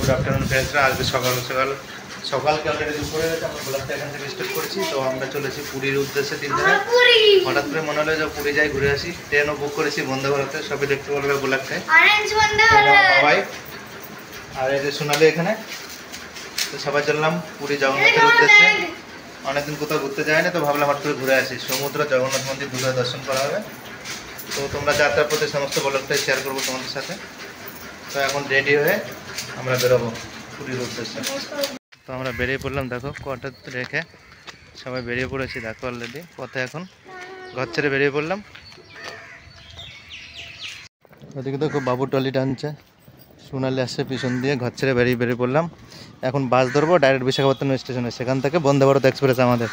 Good afternoon ফ্রেন্ডসরা। আজকে সকাল সকালকে already দুপুরে গেছে, আমরা ব্লগটা এখান থেকে স্টার্ট করেছি। তো আমরা চলেছি পুরীর উদ্দেশ্যে 3 দিনে। হঠাৎ করে মনে হলো যে পুরী যাই, ঘুরে আসি। ট্রেনও বুক করেছি বন্ধ ভারতে, সবই দেখতে বলবে ব্লগটায় সবাই। আর এই যে সোনালি এখানে। তো সবাই চললাম পুরী জগন্নাথের উদ্দেশ্যে। অনেকদিন কোথাও ঘুরতে যায় না, তো ভাবলাম হঠাৎ করে ঘুরে আসি। সমুদ্র, জগন্নাথ মন্দির দুটো দর্শন করা হবে। তো তোমরা যাত্রার প্রতি সমস্ত ব্লগটাই শেয়ার করবো তোমাদের সাথে। তো এখন রেডি হয়ে আমরা বেরোবো পুরীর উদ্দেশ্যে। তো আমরা বেরিয়ে পড়লাম, দেখো কোয়ার্টার রেখে সবাই বেরিয়ে পড়েছি। দেখো অলরেডি পথে এখন ঘর ছেড়ে বেরিয়ে পড়লাম। ওদিকে দেখো বাবু টলি টানছে, সোনালি আসছে পিছন দিয়ে। ঘর ছেড়ে বেরিয়ে পড়লাম। এখন বাস ধরবো ডাইরেক্ট বিশাখাপত্তনম স্টেশনে, সেখান থেকে বন্দে ভারত এক্সপ্রেস আমাদের।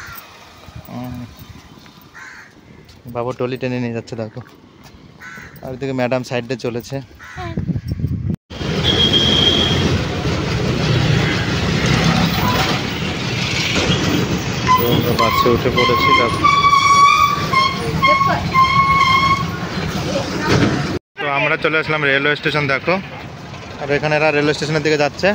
বাবু টলি টেনে নিয়ে যাচ্ছে দেখো। আর ওদিকে ম্যাডাম সাইডে চলেছে। আমরা বাসে উঠে পড়েছি দেখো। তো আমরা চলে আসলাম রেলওয়ে স্টেশন দেখো। আর এখানে এরা রেলওয়ে স্টেশনের দিকে যাচ্ছে।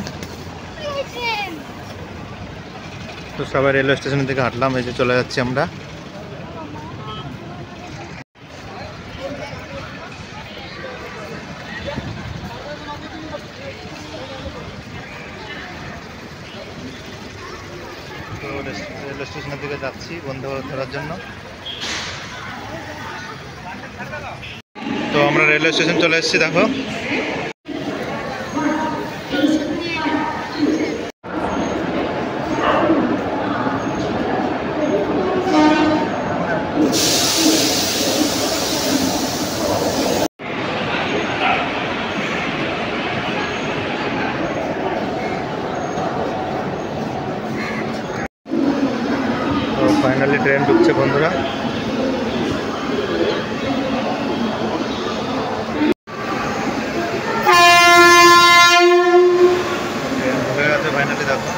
তো সবাই রেলওয়ে স্টেশনের দিকে হাঁটলাম, এই যে চলে যাচ্ছি আমরা। তো রেলওয়ে স্টেশনের দিকে যাচ্ছি বন্দে ভারত ধরার জন্য। তো আমরা রেলওয়ে স্টেশন চলে এসেছি দেখো। তো ফাইনালি ট্রেন ঢুকছে বন্ধুরা। ফাইনালি দেখো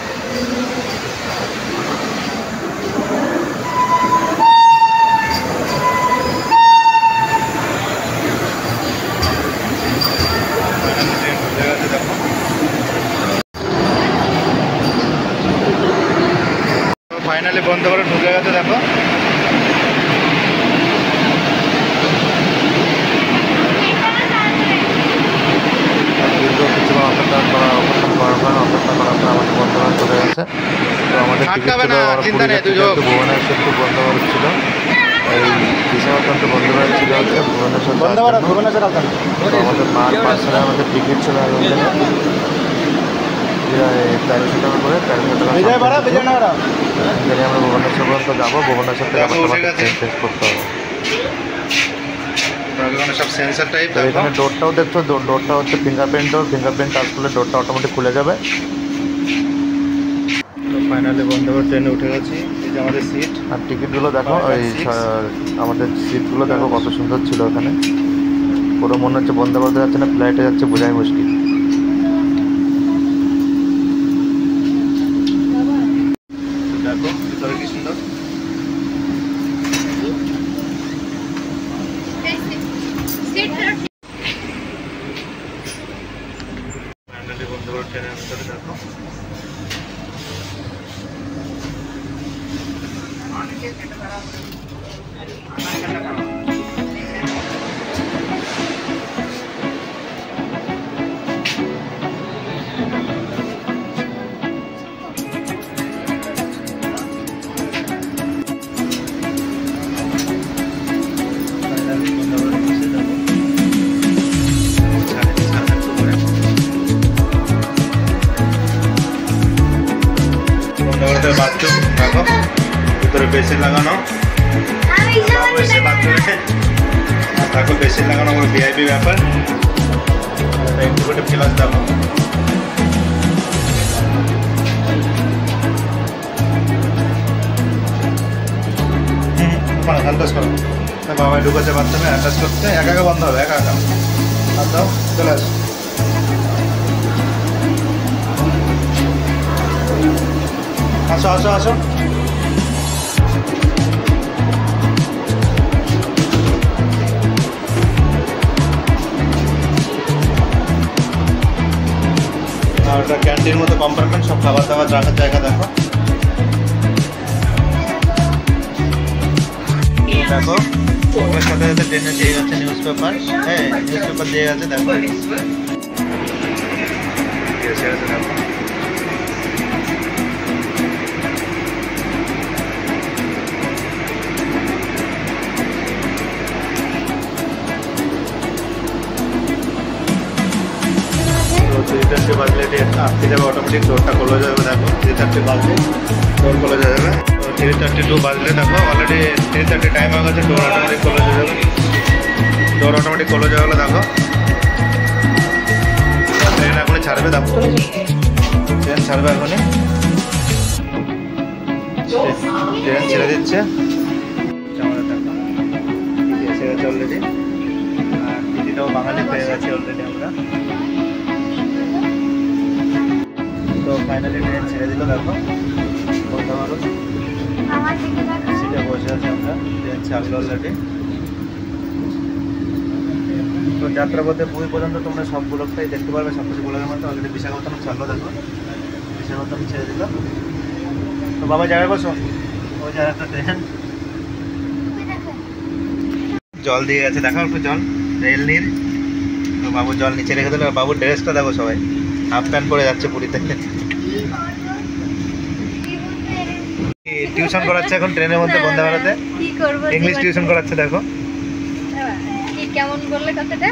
ফাইনালি বন্ধ করে ঢুকে গেছে দেখো। ভুবনেশ্বর টু বন্ধ ভারত ছিল, এই বিশাখাপত্তনম বন্ধ ভারত ছিল হচ্ছে ভুবনেশ্বর। আমাদের পার্সেলে আমাদের টিকিট ছিল 1300 টাকা করে। 1300 টাকা আমরা ভুবনেশ্বর পর্যন্ত যাবো। ভুবনেশ্বর থেকে চেঞ্জ করতে হবে। সব সেন্সার টাইপ। এখানে ডোরটাও দেখছো, ডোরটা হচ্ছে ফিঙ্গারপ্রিন্ট ডোর। ফিঙ্গারপ্রিন্ট টাচ করলে ডোরটা অটোমেটিক খুলে যাবে। তো ফাইনালি বন্ধে ভারত ট্রেনে উঠে গেছি। এই যে আমাদের সিট আর টিকিটগুলো দেখো। এই আমাদের সিটগুলো দেখো কত সুন্দর ছিল। ওখানে পুরো মনে হচ্ছে বন্ধে ভারত যাচ্ছে না ফ্লাইটে যাচ্ছে, বোঝাই মুশকিল। দেখো ভিতরে কি সুন্দর। ফাইনালি বন্ধে ভারত ট্রেনের ভিতরে দেখো। বাথরুম দেখো, ভিতরে বেসিন লাগানো। দেখো বেসিন লাগানো, আমার ভিআইপি ব্যাপার। ইন্টিগ্রেটেড ক্লাস দেখো। অ্যাটাচ করো। বাবাই ঢুকেছে বাথরুমে অ্যাটাচ করতে। একা একা বন্ধ হবে, একা একা। আর দাও, চলে আসো। আসো আসো আসো। আর ওটা ক্যান্টিন মতো কম্পার্টমেন্ট, সব খাবার দাবার রাখার জায়গা দেখো। দেখো ওটার সাথে সাথে ট্রেনে দিয়ে গেছে নিউজ পেপার। হ্যাঁ, নিউজ পেপার দিয়ে গেছে দেখো। দেখো তিনটে বাজলে আটকে যাবে, অটোমেটিক ডোরটা খোলা যাবে। দেখো 3:30 বাজলে ডোর খোলা যাবে। তো 3:32 বাজলে দেখো অলরেডি 3:30 টাইম হয়ে গেছে, ডোর অটোমেটিক খোলা যাবে। ডোর অটোমেটিক খোলা যাবে। দেখো ট্রেন এখনই ছাড়বে। দেখো ট্রেন ছাড়বে এখনই, ট্রেন ছেড়ে দিচ্ছে। দেখো এসে গেছে অলরেডি, আর টিকিটাও বাঙালি পেয়ে গেছে অলরেডি আমরা। তো ফাইনালি ট্রেন ছেড়ে দিল। দেখো বন্ধ ভারত সিটে বসে আছে আমরা, ট্রেন ছাড়লো অলরেডি। তো যাত্রাপথে পুরী পর্যন্ত তোমরা সবগুলোটাই দেখতে পারবে, সব কিছু বলার মতো। অলরেডি বিশাখাপত্তনম ছাড়লো। দেখো বিশাখাপত্তনম ছেড়ে দিল। তো বাবা জায়গায় বসো, ওই যে একটা ট্রেন জল দিয়ে গেছে। দেখো একটু জল, রেল নীর। তো বাবু জল নিচে রেখে দিল। বাবুর ড্রেসটা দেখো, সবাই হাফ প্যান্ট পরে যাচ্ছে পুরীতে। টিউশন করাচ্ছে এখন ট্রেনের মধ্যে বন্দে ভারতে, ইংলিশ টিউশন করাচ্ছে। দেখো কেমন বললে কথাটা?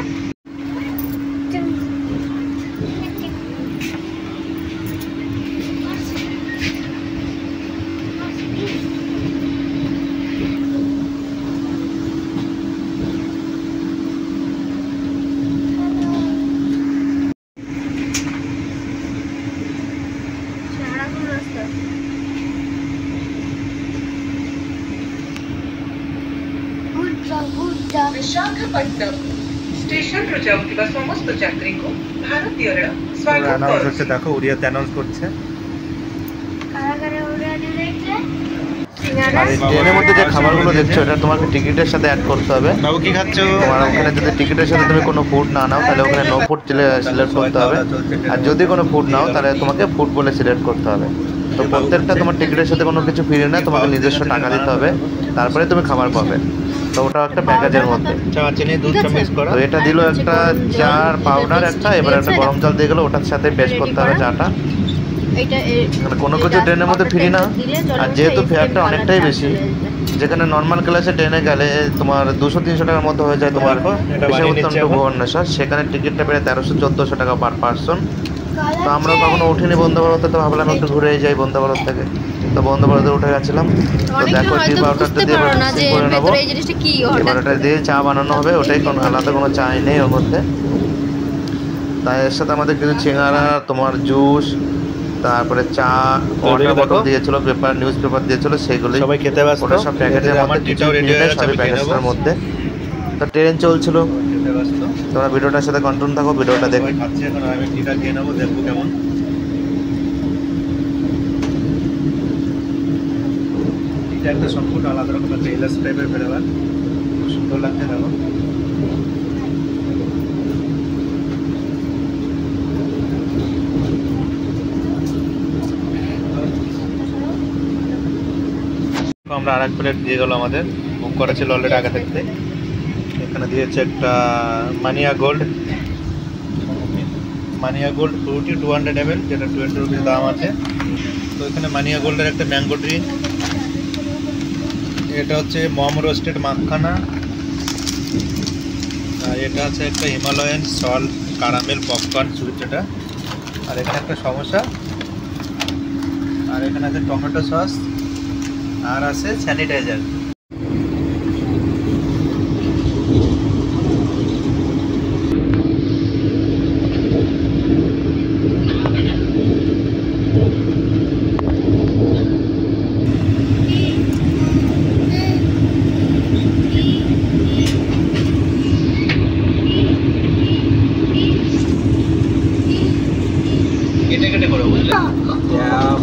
विशाखापट्टनम स्टेशनରୁ ଯାଉଥିବା ସମସ୍ତ ଯାତ୍ରୀଙ୍କୁ ଭାରତୀୟ ରେଳ ସ୍ୱାଗତ অ্যানাউন্স হচ্ছে। দেখো উড়িয়াতে অ্যানাউন্স করছে। আর এই ট্রেনের মধ্যে যে খাবারগুলো দেখছো এটা তোমাকে টিকিটের সাথে অ্যাড করতে হবে। বাবু কি খাচ্ছো? তোমার ওখানে যদি টিকিটের সাথে তুমি কোনো ফুড না নাও তাহলে ওখানে নো ফুড সিলেক্ট করতে হবে, আর যদি কোনো ফুড নাও তাহলে তোমাকে ফুড বলে সিলেক্ট করতে হবে। তো প্রত্যেকটা তোমার টিকিটের সাথে কোনো কিছু ফ্রি না, তোমাকে নিজস্ব টাকা দিতে হবে, তারপরে তুমি খাবার পাবে। তো ওটা একটা প্যাকেজের মধ্যে। তো এটা দিল একটা চার পাউডার একটা, এবার একটা গরম জল দিয়ে গেলো, ওটার সাথে পেস্ট করতে হবে চাটা। কোনো কিছু ট্রেনের মধ্যে ফ্রি না, আর যেহেতু ফেয়ারটা অনেকটাই বেশি, যেখানে নর্মাল ক্লাসে ট্রেনে গেলে তোমার 200-300 টাকার মধ্যে হয়ে যায় তোমার বিশাখাপত্তনম টু ভুবনেশ্বর, সেখানে টিকিটটা বেড়ে 1300-1400 টাকা পার পার্সন। তো আমরা কখনো উঠিনি বন্দে ভারতে, তো ভাবলাম একটু ঘুরে যাই বন্দে ভারত থেকে। তো বন্দে ভারতে উঠে গেছিলাম। তো দেখো টি পাউডারটা দিয়ে করে নেবো, এবার ওটা দিয়ে চা বানানো হবে। ওটাই কোনো আলাদা কোনো চা নেই ওর মধ্যে। তাই এর সাথে আমাদের কিছু সিঙ্গারা, তোমার জুস, তারপরে চা, ওয়াটার বটল দিয়েছিল, পেপার নিউজ পেপার দিয়েছিল, সেগুলো সবাই খেতে ব্যস্ত। ওটা সব প্যাকেটের মধ্যে, সবই প্যাকেটের মধ্যে। তো ট্রেন চলছিল, তোমরা ভিডিওটার সাথে কন্টিনিউ থাকো, ভিডিওটা দেখো। খাচ্ছি এখন আমি টিটা খেয়ে নেবো, দেখবো কেমন। এটা একটা সম্পূর্ণ আলাদা রকম একটা ইলাস টাইপের ফ্লেভার, খুব সুন্দর লাগছে। দেখো আমরা আর এক প্লেট দিয়ে গেলো, আমাদের বুক করা ছিল অলরেডি আগে থাকতে। এখানে দিয়েছে একটা মানিয়া গোল্ড ফ্রুটি 200 ml, যেটা 20 রুপিস দাম আছে। তো এখানে মানিয়া গোল্ডের একটা ম্যাঙ্গো ড্রিঙ্ক, এটা হচ্ছে মম রোস্টেড মাখানা, আর এটা আছে একটা হিমালয়ান সল্ট কারামেল পপকর্ন সুইট যেটা, আর এখানে একটা সমোসা, আর এখানে আছে টমেটো সস, আর আছে স্যানিটাইজার।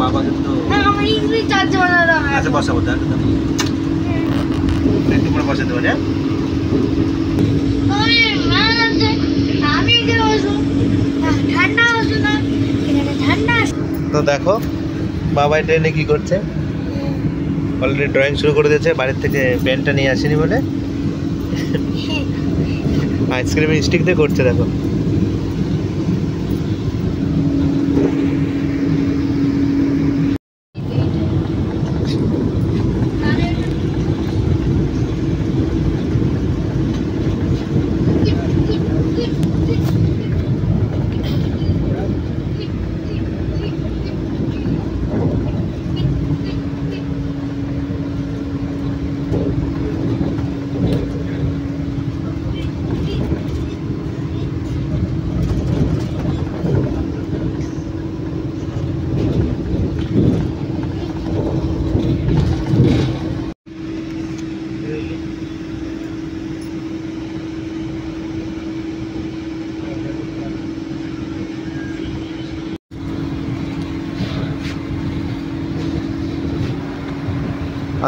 বাবা কিন্তু আচ্ছা বসাবো, তোমরা বসে দেবো না। ঠান্ডা তো দেখো বাবাই ট্রেনে কি করছে, অলরেডি ড্রয়িং শুরু করে দিয়েছে। বাড়ির থেকে পেনটা নিয়ে আসেনি বলে আইসক্রিমের স্টিক দিয়ে করছে দেখো।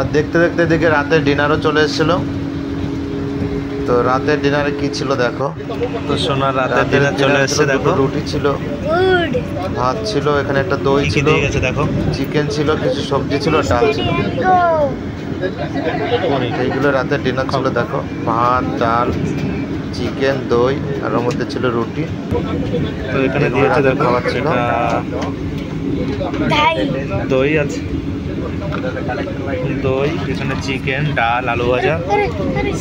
আর দেখতে দেখতে দেখে রাতের ডিনারও চলে এসেছিলো। তো রাতের ডিনারে কি ছিল দেখো। তো সোনার রাতের ডিনার চলে এসেছে দেখো। রুটি ছিল, ভাত ছিল, এখানে একটা দই ছিল, দেখো চিকেন ছিল, কিছু সবজি ছিল, ডাল ছিল। এইগুলো রাতের ডিনার ছিল দেখো। ভাত, ডাল, চিকেন, দই, আর ওর মধ্যে ছিল রুটি। তো এখানে দিয়েছে দেখো খাবার ছিল, দই আছে, দই, এখানে চিকেন, ডাল, আলু ভাজা,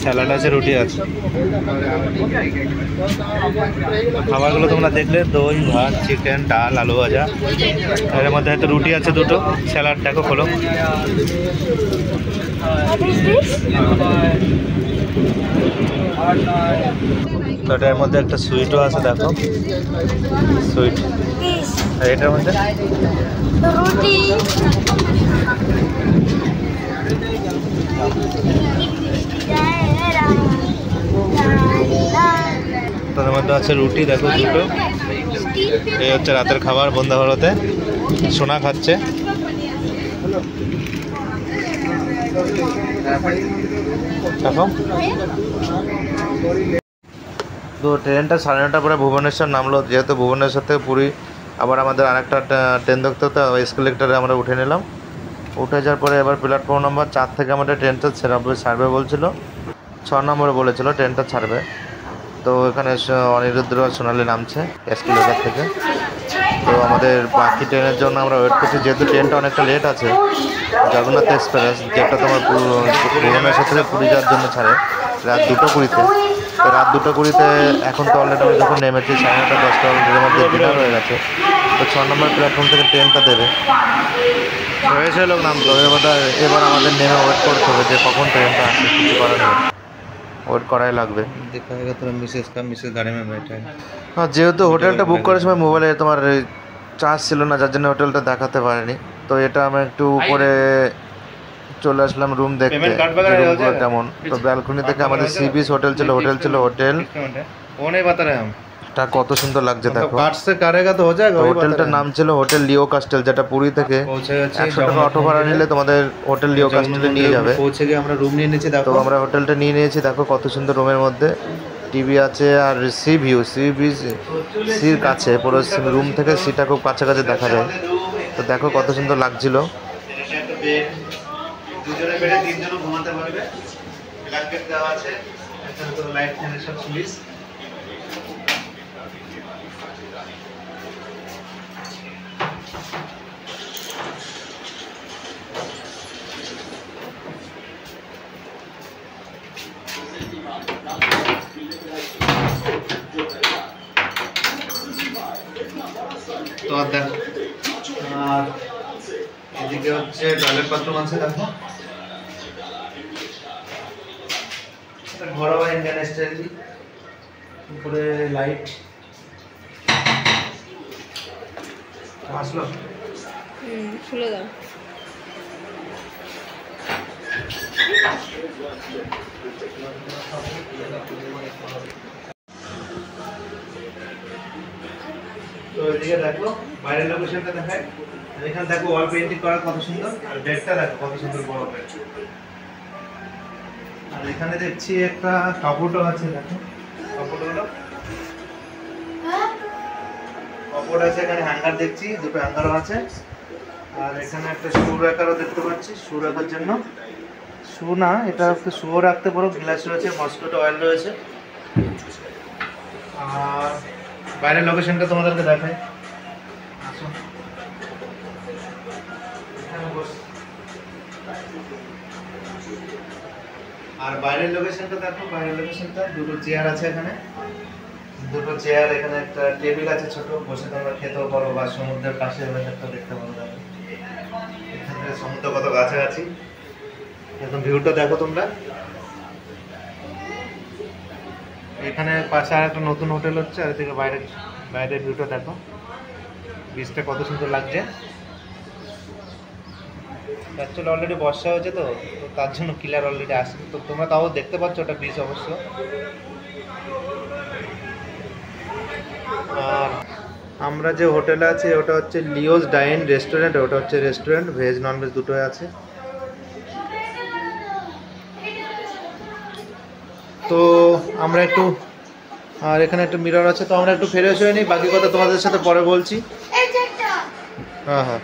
স্যালাড আছে, রুটি আছে। খাবারগুলো তোমরা দেখলে, দই, ভাত, চিকেন, ডাল, আলু ভাজা, এর মধ্যে হয়তো রুটি আছে দুটো, স্যালাড দেখো খোলো। তো এটার মধ্যে একটা সুইটও আছে দেখো, সুইট। আর এটার মধ্যে রুটি, তার মধ্যে আছে রুটি দেখো দুটো। এই হচ্ছে রাতের খাবার বন্ধ ভারতে। সোনা খাচ্ছে। দেখো তো ট্রেনটা 9:30 পরে ভুবনেশ্বর নামলো। যেহেতু ভুবনেশ্বর থেকে পুরী আবার আমাদের আরেকটা ট্রেন দেখতে হতো, এসকেলেটরে আমরা উঠে নিলাম। উঠে যাওয়ার পরে এবার প্ল্যাটফর্ম নম্বর 4 থেকে আমাদের ট্রেনটা ছাড়বে বলছিল, 6 নম্বরে বলেছিল ট্রেনটা ছাড়বে। তো এখানে অনিরুদ্র সোনালি নামছে এসকেলেটর থেকে। তো আমাদের বাকি ট্রেনের জন্য আমরা ওয়েট করছি, যেহেতু ট্রেনটা অনেকটা লেট আছে। জগন্নাথ এক্সপ্রেস, যেটা তোমার ভুবনেশ্বর থেকে পুরী যাওয়ার জন্য ছাড়ে রাত 2:20-তে। তো রাত 2:20-তে এখন তো অলরেডি আমরা যখন নেমেছি 9:30 10টা অলরেডির মধ্যে ডিনার হয়ে গেছে। তো 6 নম্বর প্ল্যাটফর্ম থেকে ট্রেনটা দেবে, হয়েছে লোক নামতো। এবার আমাদের নেমে ওয়েট করতে হবে যে কখন ট্রেনটা আসে, কিছু করার নেই, ওয়েট করাই লাগবে। দেখা গেল তোরা মিসেস গাড়ি মে बैठा है। হ্যাঁ, যেহেতু হোটেলটা বুক করার সময় মোবাইলে তোমার চার্জ ছিল না, যার জন্য হোটেলটা দেখাতে পারিনি। তো এটা আমি একটু উপরে চলে আসলাম রুম দেখতে কেমন। তো ব্যালকনি থেকে আমাদের সি বিচ হোটেল ছিল, টা কত সুন্দর লাগছে দেখো। হোটেলটার নাম ছিল হোটেল লিও কাস্টেল, যেটা পুরী থেকে 100 টাকা অটো ভাড়া নিলে তোমাদের হোটেল লিও কাস্টেলে নিয়ে যাবে। পৌঁছে গিয়ে আমরা রুম নিয়ে নিয়েছি। তো আমরা হোটেলটা নিয়ে নিয়েছি দেখো, কত সুন্দর রুমের মধ্যে টিভি আছে, আর সি বিচ সির কাছে, পুরো রুম থেকে সিটা খুব কাছাকাছি দেখা যায়। তো দেখো কত সুন্দর লাগছিল। দুজনে বেডে 3 জন ঘুমাতে পারবে, ব্ল্যাঙ্কেট দেওয়া আছে, এখানে তো লাইট ফ্যানের সব সুইচ। তো আর দেখো, আর এদিকে হচ্ছে টয়লেট বাথরুম আছে দেখো, ঘরোয়া ইন্ডিয়ান স্টাইল, উপরে লাইট আসলো। খুলে দাও। তো এদিকে দেখো বাইরের লোকেশনটা দেখায়। এখানে দেখো ওয়াল পেইন্টিং করা কত সুন্দর, আর বেডটা দেখো কত সুন্দর বড় বেড। আর এখানে দেখছি একটা কাপড়ও আছে দেখো, কাপড়গুলো কাপড় আছে এখানে, হ্যাঙ্গার দেখছি, দুটো হ্যাঙ্গারও আছে। আর এখানে একটা শু রাখারও দেখতে পাচ্ছি, শু রাখার জন্য। শু না, এটা একটু শুও রাখতে পারো, গ্লাস রয়েছে, মসকিটো অয়েল রয়েছে। আর বাইরের লোকেশনটা তোমাদেরকে দেখাই, আসো। আর বাইরের লোকেশনটা দেখো, বাইরের লোকেশনটা দুটো চেয়ার আছে এখানে, দুটো চেয়ার, এখানে একটা টেবিল আছে ছোট, বসে তোমরা খেতেও পারো বা সমুদ্রের পাশে ওয়েদারটা দেখতে পারো। এখান থেকে সমুদ্র কত কাছাকাছি, একদম ভিউটা দেখো তোমরা। এখানে পাশে আর একটা নতুন হোটেল হচ্ছে, আর এদিকে বাইরের ভিউটা দেখো, বিচটা কত সুন্দর লাগছে। অ্যাকচুয়ালি অলরেডি বর্ষা হয়েছে তো তার জন্য ক্লিয়ার অলরেডি আসে, তো তোমরা তাও দেখতে পাচ্ছ ওটা বিচ অবশ্য। আর আমরা যে হোটেলে আছি ওটা হচ্ছে লিওস ডাইন রেস্টুরেন্ট, ওটা হচ্ছে রেস্টুরেন্ট, ভেজ ননভেজ দুটোই আছে। তো আমরা একটু, আর এখানে একটা মিরর আছে, তো আমরা একটু ফ্রেশ হয়ে নিই, বাকি কথা তোমাদের সাথে পরে বলছি। হ্যাঁ হ্যাঁ,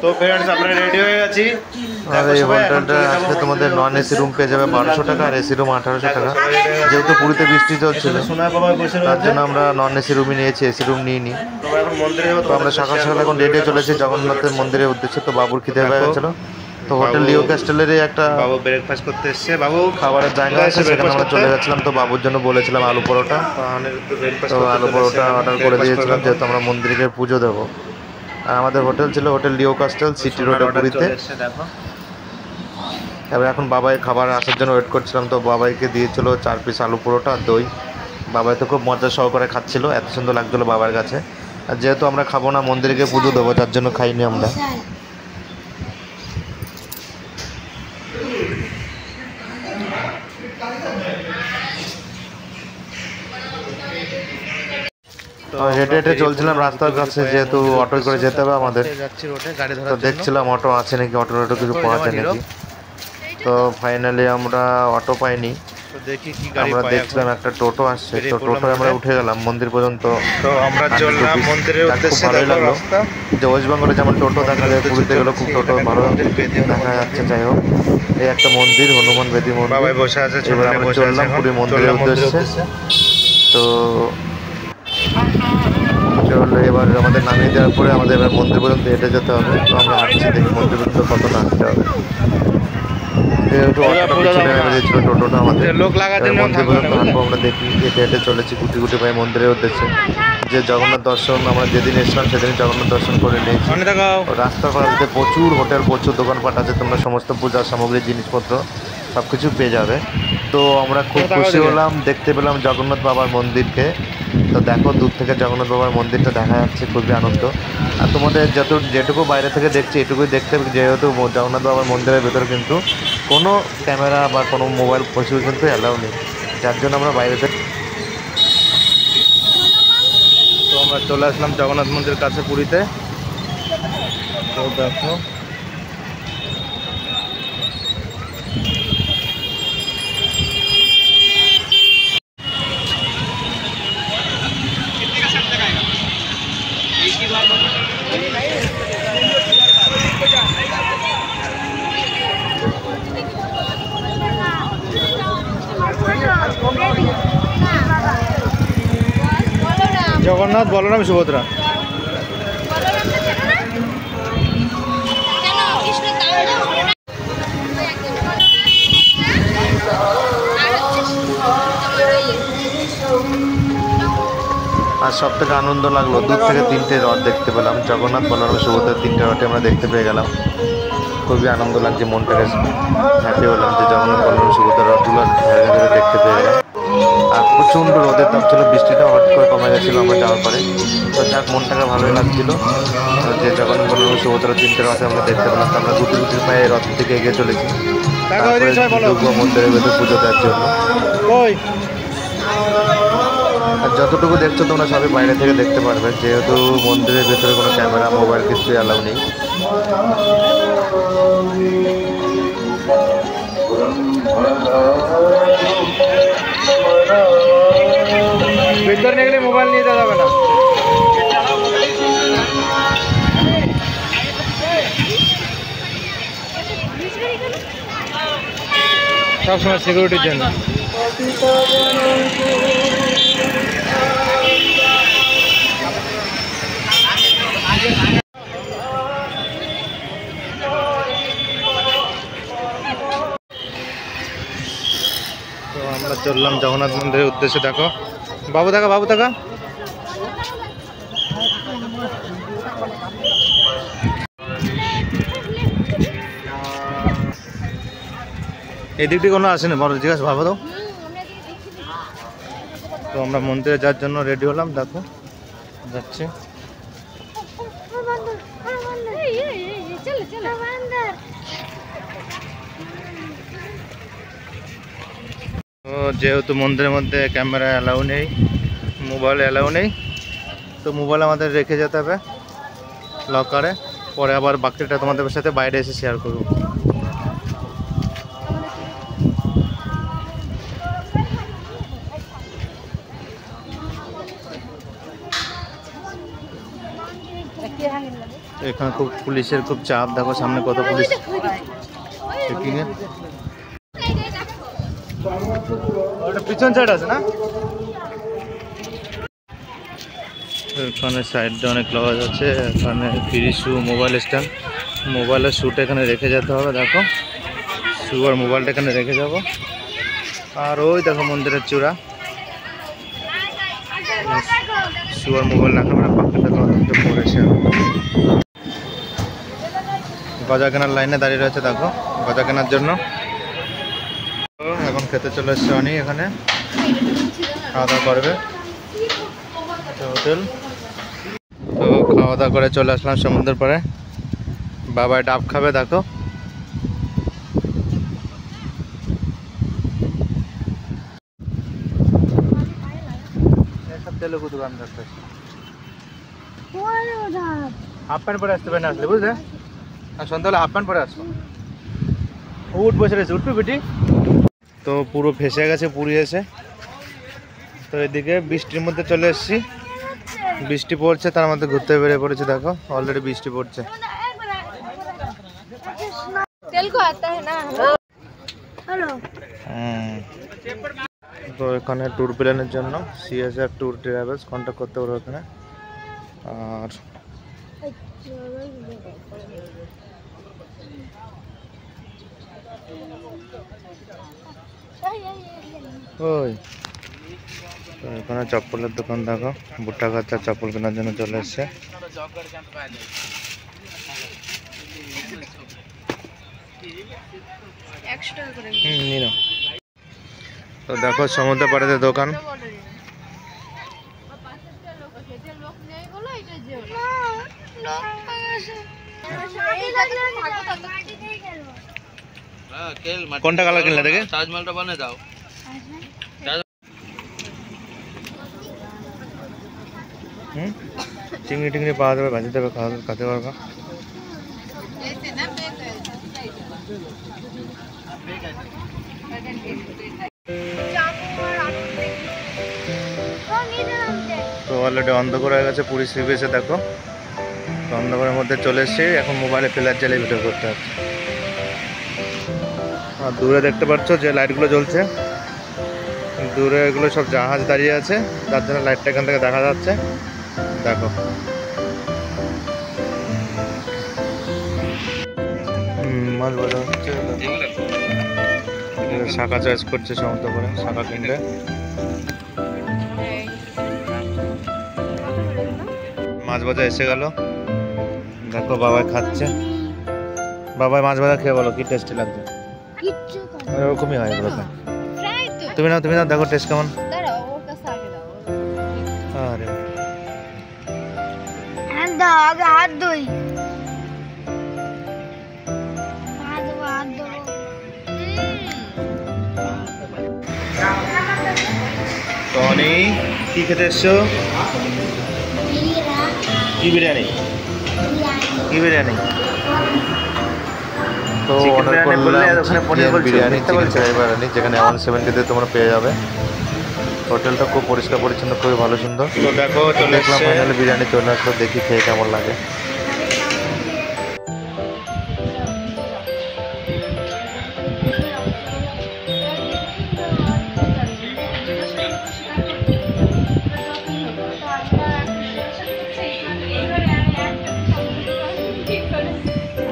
তো ফ্রেন্ডস আমরা রেডি হয়ে গেছি। আর এই হোটেলটা আসলে তোমাদের নন এসি রুম পেয়ে যাবে 1200 টাকা, আর এসি রুম 1800 টাকা। যেহেতু পুরীতে বৃষ্টি চলছিল তার জন্য আমরা নন এসি রুমই নিয়েছি, এসি রুম নিইনি। তো আমরা সকাল সকাল এখন রেডি হয়ে চলেছি জগন্নাথের মন্দিরের উদ্দেশ্যে। তো বাবুর খিদে হয়ে গেছিলো, তো হোটেল লিও ক্যাস্টেলেরই একটা বাবু ব্রেকফাস্ট করতে এসছে, বাবু খাবারের জায়গা আছে, সেখানে আমরা চলে গেছিলাম। তো বাবুর জন্য বলেছিলাম আলু পরোটা, তো আলু পরোটা অর্ডার করে দিয়েছিলাম, যেহেতু আমরা মন্দিরে পুজো দেবো। আর আমাদের হোটেল ছিল হোটেল লিও ক্যাস্টেল, সিটি রোডে পুরীতে। এবার এখন বাবাই খাবার আসার জন্য ওয়েট করছিলাম, তো বাবাইকে দিয়েছিল 4 পিস আলু পরোটা আর দই। বাবাই তো খুব মজা সহকারে খাচ্ছিল, এত সুন্দর লাগছিলো বাবার কাছে। আর যেহেতু আমরা খাবো না, মন্দিরে গিয়ে পুজো দেবো, যার জন্য খাইনি আমরা। হেঁটে হেঁটে চলছিলাম রাস্তার কাছে, যেহেতু অটো করে যেতে হবে আমাদের। তো দেখছিলাম অটো আছে নাকি, অটো কিছু পাওয়া যায় নাকি। তো ফাইনালি আমরা অটো পাইনি, আমরা দেখছিলাম একটা টোটো আসছে, তো টোটো আমরা উঠে গেলাম মন্দির পর্যন্ত। তো আমরা চললাম মন্দিরের উদ্দেশ্যে। ভালোই লাগলো যে ওয়েস্ট বেঙ্গলে যেমন টোটো দেখা যায়, পুরীতে গেলে খুব টোটো ভালো দেখা যাচ্ছে। যাই হোক, এই একটা মন্দির, হনুমান বেদি মন্দির। বাবাই বসে আছে, এবার আমরা চললাম পুরী মন্দিরের উদ্দেশ্যে। তো চলো, এবার আমাদের নামিয়ে দেওয়ার পরে আমাদের এবার মন্দির পর্যন্ত হেঁটে যেতে হবে। তো আমরা হাঁটছি, দেখি মন্দির পর্যন্ত কত হাঁটতে হবে। টোটোটা আমাদের মন্দির পর্যন্ত হাঁটবো, আমরা দেখি হেঁটে হেঁটে চলেছি গুটি গুটি পাই মন্দিরের উদ্দেশ্যে। যে জগন্নাথ দর্শন আমরা যেদিন এসলাম সেদিন জগন্নাথ দর্শন করে নিয়েছি। রাস্তার পাশে প্রচুর হোটেল, প্রচুর দোকানপাট আছে, তোমরা সমস্ত পূজার সামগ্রী, জিনিসপত্র সব কিছু পেয়ে যাবে। তো আমরা খুব খুশি হলাম, দেখতে পেলাম জগন্নাথ বাবার মন্দিরকে। তো দেখো, দূর থেকে জগন্নাথ বাবার মন্দিরটা দেখা যাচ্ছে, খুবই আনন্দ। আর তোমাদের যেটুকু বাইরে থেকে দেখছি এটুকুই দেখতে হবে, যেহেতু জগন্নাথ বাবার মন্দিরের ভেতরে কিন্তু কোনো ক্যামেরা বা কোনো মোবাইল পশু কিন্তু অ্যালাউ নেই, যার জন্য আমরা বাইরে থেকে। তো আমরা চলে আসলাম জগন্নাথ মন্দিরের কাছে পুরীতে। তো দেখো, জগন্নাথ, বলরাম, সুভদ্রা। আর সব থেকে আনন্দ লাগলো, দূর থেকে 3টে রথ দেখতে পেলাম, জগন্নাথ, বলরাম, সুভদ্রার 3টে রথে আমরা দেখতে পেয়ে গেলাম। খুবই আনন্দ লাগছে, মনটাকে হ্যাপি হলাম যে জগন্নাথ, বলরাম, সুভদ্রার রথগুলো দেখতে পেয়ে গেলাম। আর প্রচণ্ড রোদের তাপ ছিল, বৃষ্টিটা হট করে কমে গেছিলো আমরা যাওয়ার পরে। তো যাক, মনটাকে ভালোই লাগছিল যে জগন্নাথ, বলরাম, সুভদ্রার 3টে রথে আমরা দেখতে পেলাম। তো আমরা গুটি গুটি পায়ে রথ থেকে এগিয়ে চলেছি মন্দিরের ভেতরে পুজো দেওয়ার জন্য। আর যতটুকু দেখছো তোমরা সবই বাইরে থেকে দেখতে পারবে, যেহেতু মন্দিরের ভেতরে কোনো ক্যামেরা, মোবাইল কিছু অ্যালাউ নেই। ভিতরে নিয়ে গেলে মোবাইল নিয়ে যাওয়া যাবে না। সবসময় সিকিউরিটির জন্য। তো আমরা চললাম জগন্নাথ মন্দিরের উদ্দেশ্যে। দেখো বাবু দেখা, বাবু দেখা। এই দিকটি কোনো আসেনি বড়, জিজ্ঞাসা ভাবো তো। তো আমরা মন্দিরে যাওয়ার জন্য রেডি হলাম। দেখো যাচ্ছে। তো যেহেতু মন্দিরের মধ্যে ক্যামেরা অ্যালাউ নেই, মোবাইল অ্যালাউ নেই, তো মোবাইল আমাদের রেখে যেতে হবে লকারে। পরে আবার বাকিটা তোমাদের সাথে বাইরে এসে শেয়ার করবো। এখানে খুব পুলিশের খুব চাপ। দেখো সামনে কত পুলিশ চেকিং এ। পিছন সাইড আছে না, এখানে সাইডে অনেক লজ আছে। এখানে ফ্রি শু, মোবাইল স্ট্যান্ড, মোবাইলের শ্যুটা এখানে রেখে যেতে হবে। দেখো শু আর মোবাইলটা এখানে রেখে যাবো। আর ওই দেখো মন্দিরের চূড়া, শু আর মোবাইল রাখার পরে পাখিটা তোমাদের পড়েছে। গজা কেনার লাইনে দাঁড়িয়ে রয়েছে, দেখো গজা কেনার জন্য। এখন খেতে চলে এসছে অনি, এখানে খাওয়া দাওয়া করবে হোটেল। তো খাওয়া দাওয়া করে চলে আসলাম সমুদ্রের পাড়ে। বাবা ডাব খাবে, দেখো তেলুগু দোকান দেখতে। হাফ প্যান্ট পরে আসতে পারে আসলে, বুঝলে? আর সন্ধ্যাবেলা হাফ প্যান্ট পরে আসবো। উঠ বসে রয়েছে, উঠবে বেটি। তো পুরো ফেসে গেছে পুরী এসে। তো এদিকে বৃষ্টির মধ্যে চলে এসেছি, বৃষ্টি পড়ছে, তার মধ্যে ঘুরতে বেরিয়ে পড়েছে। দেখো অলরেডি বৃষ্টি পড়ছে। তো এখানে ট্যুর প্ল্যানের জন্য CSR ট্যুর ট্রাভেলস কন্ট্যাক্ট করতে পারো এখানে। আর ওই তো এখানে চপ্পলের দোকান। দেখো ভুট্টা কাচ্চা চপ্পল কেনার জন্য চলে এসছে। তো দেখো সমুদ্র পাড়েতে দোকান। কোনটা কালার কিনলে দেখে? তাজমহলটা বানিয়ে দাও। চিংড়ি টিংড়ি পাওয়া যাবে, ভাজি দেবে, খাতে পারবা। তো অলরেডি অন্ধকার হয়ে গেছে পুরী সি বিচে। দেখো তো অন্ধকারের মধ্যে চলে এসেছি। এখন মোবাইলে ফ্ল্যাশ জ্বালিয়ে ভিডিও করতে হচ্ছে। আর দূরে দেখতে পাচ্ছ যে লাইটগুলো জ্বলছে, দূরে এগুলো সব জাহাজ দাঁড়িয়ে আছে, যার জন্য লাইটটা এখান থেকে দেখা যাচ্ছে। দেখো মাছ বাজা হচ্ছে। শাঁখা চয়েস করছে সমুদ্র করে, শাঁখা কিনবে। মাছ ভাজা এসে গেল। দেখো বাবাই খাচ্ছে। বাবাই মাছ ভাজা খেয়ে বলো কি টেস্টি লাগছে? ওরকমই হয় এগুলো। তুমি নাও, তুমি নাও, দেখো টেস্ট কেমন। আরে হাত ধুই। টনি কি খেতে এসছো? কি বিরিয়ানি? কি বিরিয়ানি? তো অর্ডার করলাম বিরিয়ানি, চিকেন ফ্রাই বিরিয়ানি, যেখানে 170 তোমরা পেয়ে যাবে। হোটেলটা খুব পরিষ্কার পরিচ্ছন্ন, খুবই ভালো সুন্দর। তো দেখো দেখলাম ফাইনালি বিরিয়ানি চলে আসলো, দেখি খেয়ে কেমন লাগে।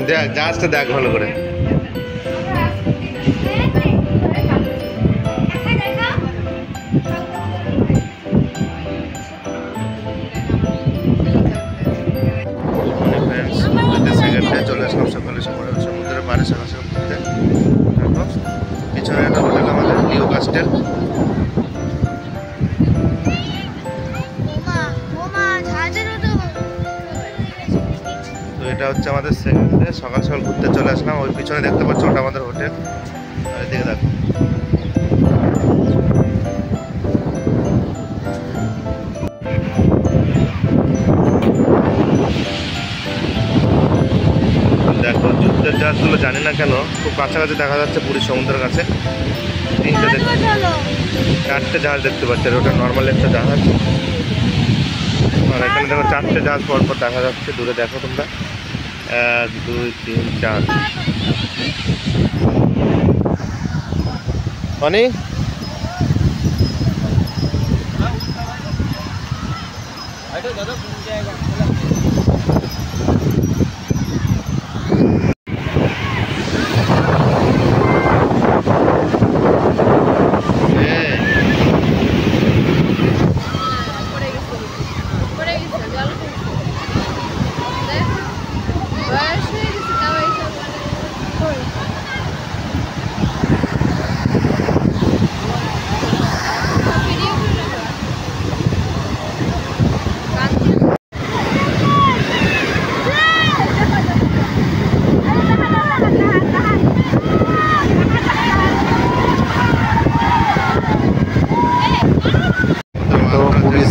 দেখ জাহাজটা দেখ ভালো করে। সেকেন্ডে চলে আসলাম সকালে সকালে সমুদ্রের পাড়ে সকাল সকাল ঘুরতে। পিছনে একটা হোটেল আমাদের লিও কাস্টেল। তো এটা হচ্ছে আমাদের সেকেন্ডে সকাল সকাল ঘুরতে চলে আসলাম। ওই পিছনে দেখতে পাচ্ছ ওটা আমাদের হোটেল। আর এদিকে দেখো দেখো যুদ্ধের জাহাজগুলো জানি না কেন খুব কাছাকাছি দেখা যাচ্ছে পুরীর সমুদ্রের কাছে। চারটে জাহাজ দেখতে পাচ্ছি। আর ওটা নর্মাল একটা জাহাজ। আর এখানে দেখো চারটে জাহাজ পরপর দেখা যাচ্ছে। দূরে দেখো তোমরা 1 2 3 4 মানে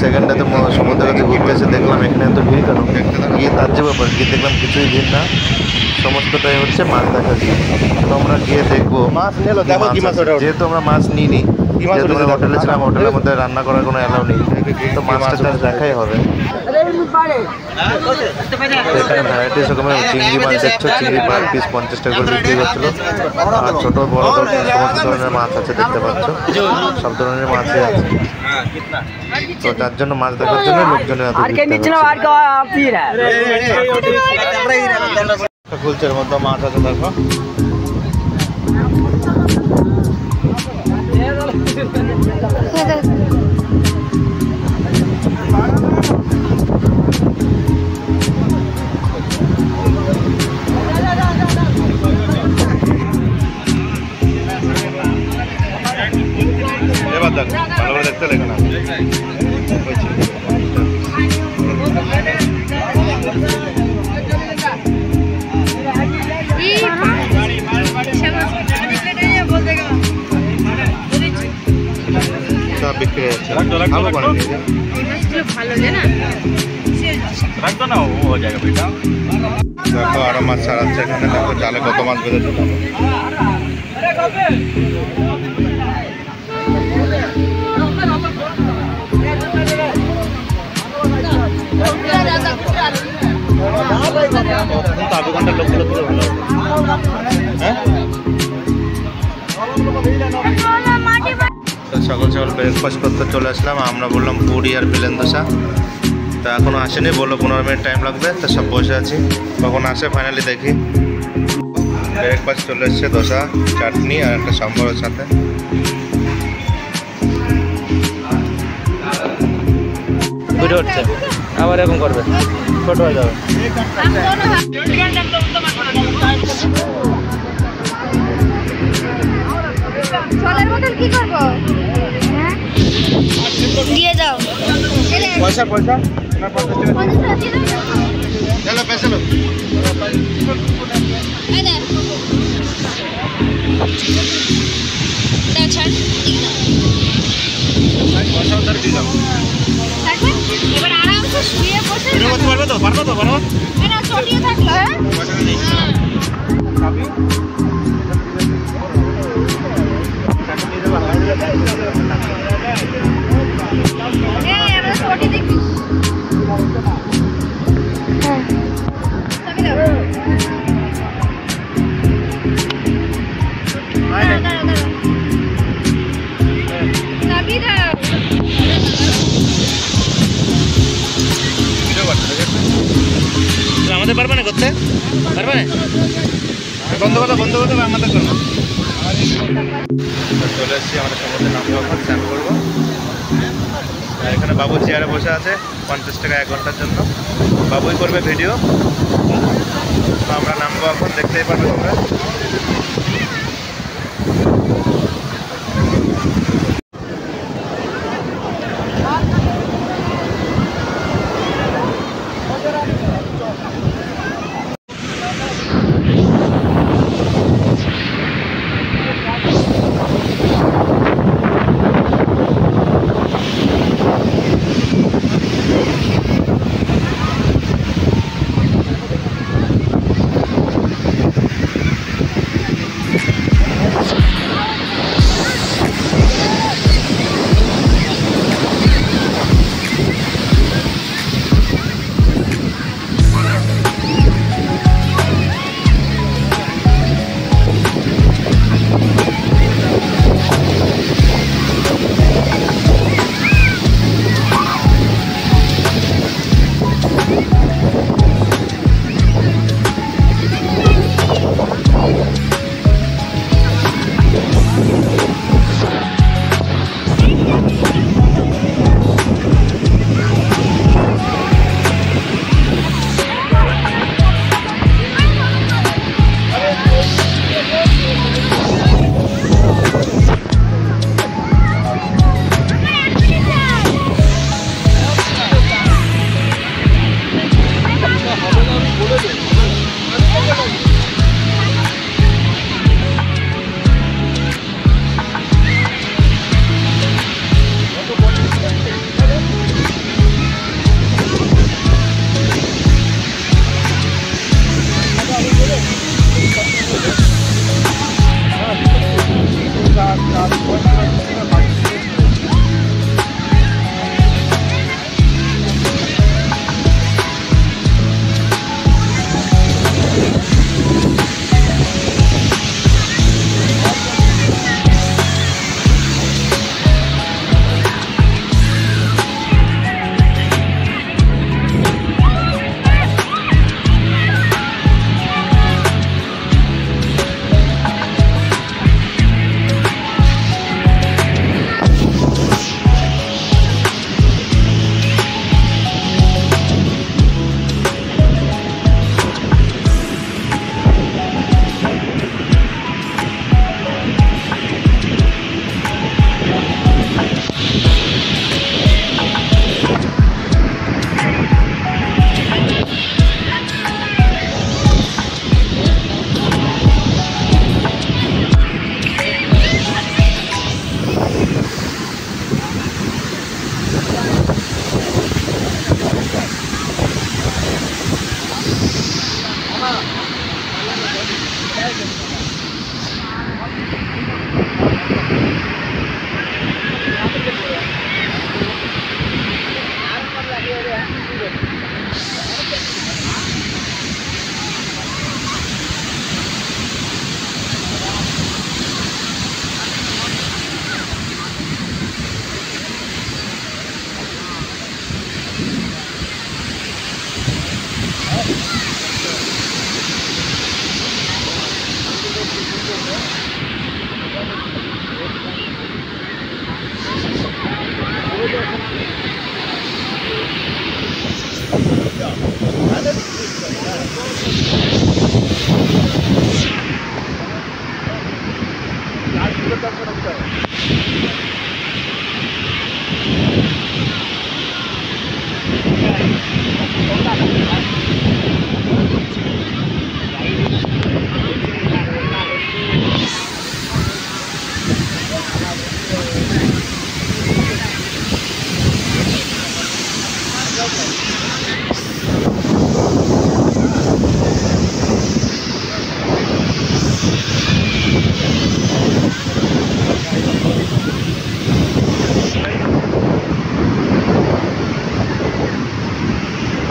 সেকেন্ডে তো সমুদ্রের কাছে ঘুরতে এসে দেখলাম এখানে এত ভিড় কেন। গিয়ে তার যে ব্যাপার গিয়ে দেখলাম কিছুই ভিড় না, সমস্তটাই হচ্ছে মাছ দেখার জন্য। তো আমরা গিয়ে দেখবো মাছ নিলো। দেখো কি মাছ, যেহেতু আমরা মাছ নিইনি, যেহেতু আমরা হোটেলে ছিলাম, হোটেলের মধ্যে রান্না করার কোনো অ্যালাউ নেই, তো মাছটা দেখাই হবে। এখানে ভ্যারাইটিস রকমের চিংড়ি মাছ দেখছো। চিংড়ি পার পিস 50 টাকা করে বিক্রি করছিল। আর ছোট বড় সমস্ত ধরনের মাছ আছে দেখতে পাচ্ছ, সব ধরনের মাছই আছে। তো তার জন্য মাছ দেখার জন্য লোকজনের ফুলচের মতো মাছ আছে দেখো। এবার দেখো ভালো করে দেখতে লেগে না। সব বিক্রি হচ্ছে। ভালো করে দেখো আরো মাছ ছাড়াচ্ছে এখানে। দেখো জালে কত মাছ বেঁধেছে। আধ ঘন্টার লোকগুলো থেকে ভালো হবে। হ্যাঁ সকাল সকাল ব্রেকফাস্ট করতে চলে আসলাম। আমরা বললাম পুরি আর প্লেন দোসা। তা এখনও আসেনি, বললো 15 মিনিট টাইম লাগবে। তো সব বসে আছি, কখন আসে ফাইনালি দেখি। ব্রেকফাস্ট চলে এসছে, দোসা চাটনি আর একটা সাম্বারের সাথে। ভিডিও হচ্ছে আবার এরকম করবে, ছোট হয়ে যাবে। জলের বোতল কি করবো? দিয়ে দাও পয়সা পয়সা চলো পয়সা লো। এবার আরামসে শুয়ে বসে পারবে তো পারবো তো পারবো না, চটিয়ে থাকলো। হ্যাঁ আমরা চটি দেখি। ওদের পারবে না করতে? পারবে না? বন্ধ করো আমাদের করবো। চলে এসেছি আমাদের সমুদ্রে নামবো, এখন স্নান করবো। এখানে বাবু চেয়ারে বসে আছে 50 টাকা 1 ঘন্টার জন্য। বাবুই করবে ভিডিও। তো আমরা নামবো এখন, দেখতেই পারবে তোমরা।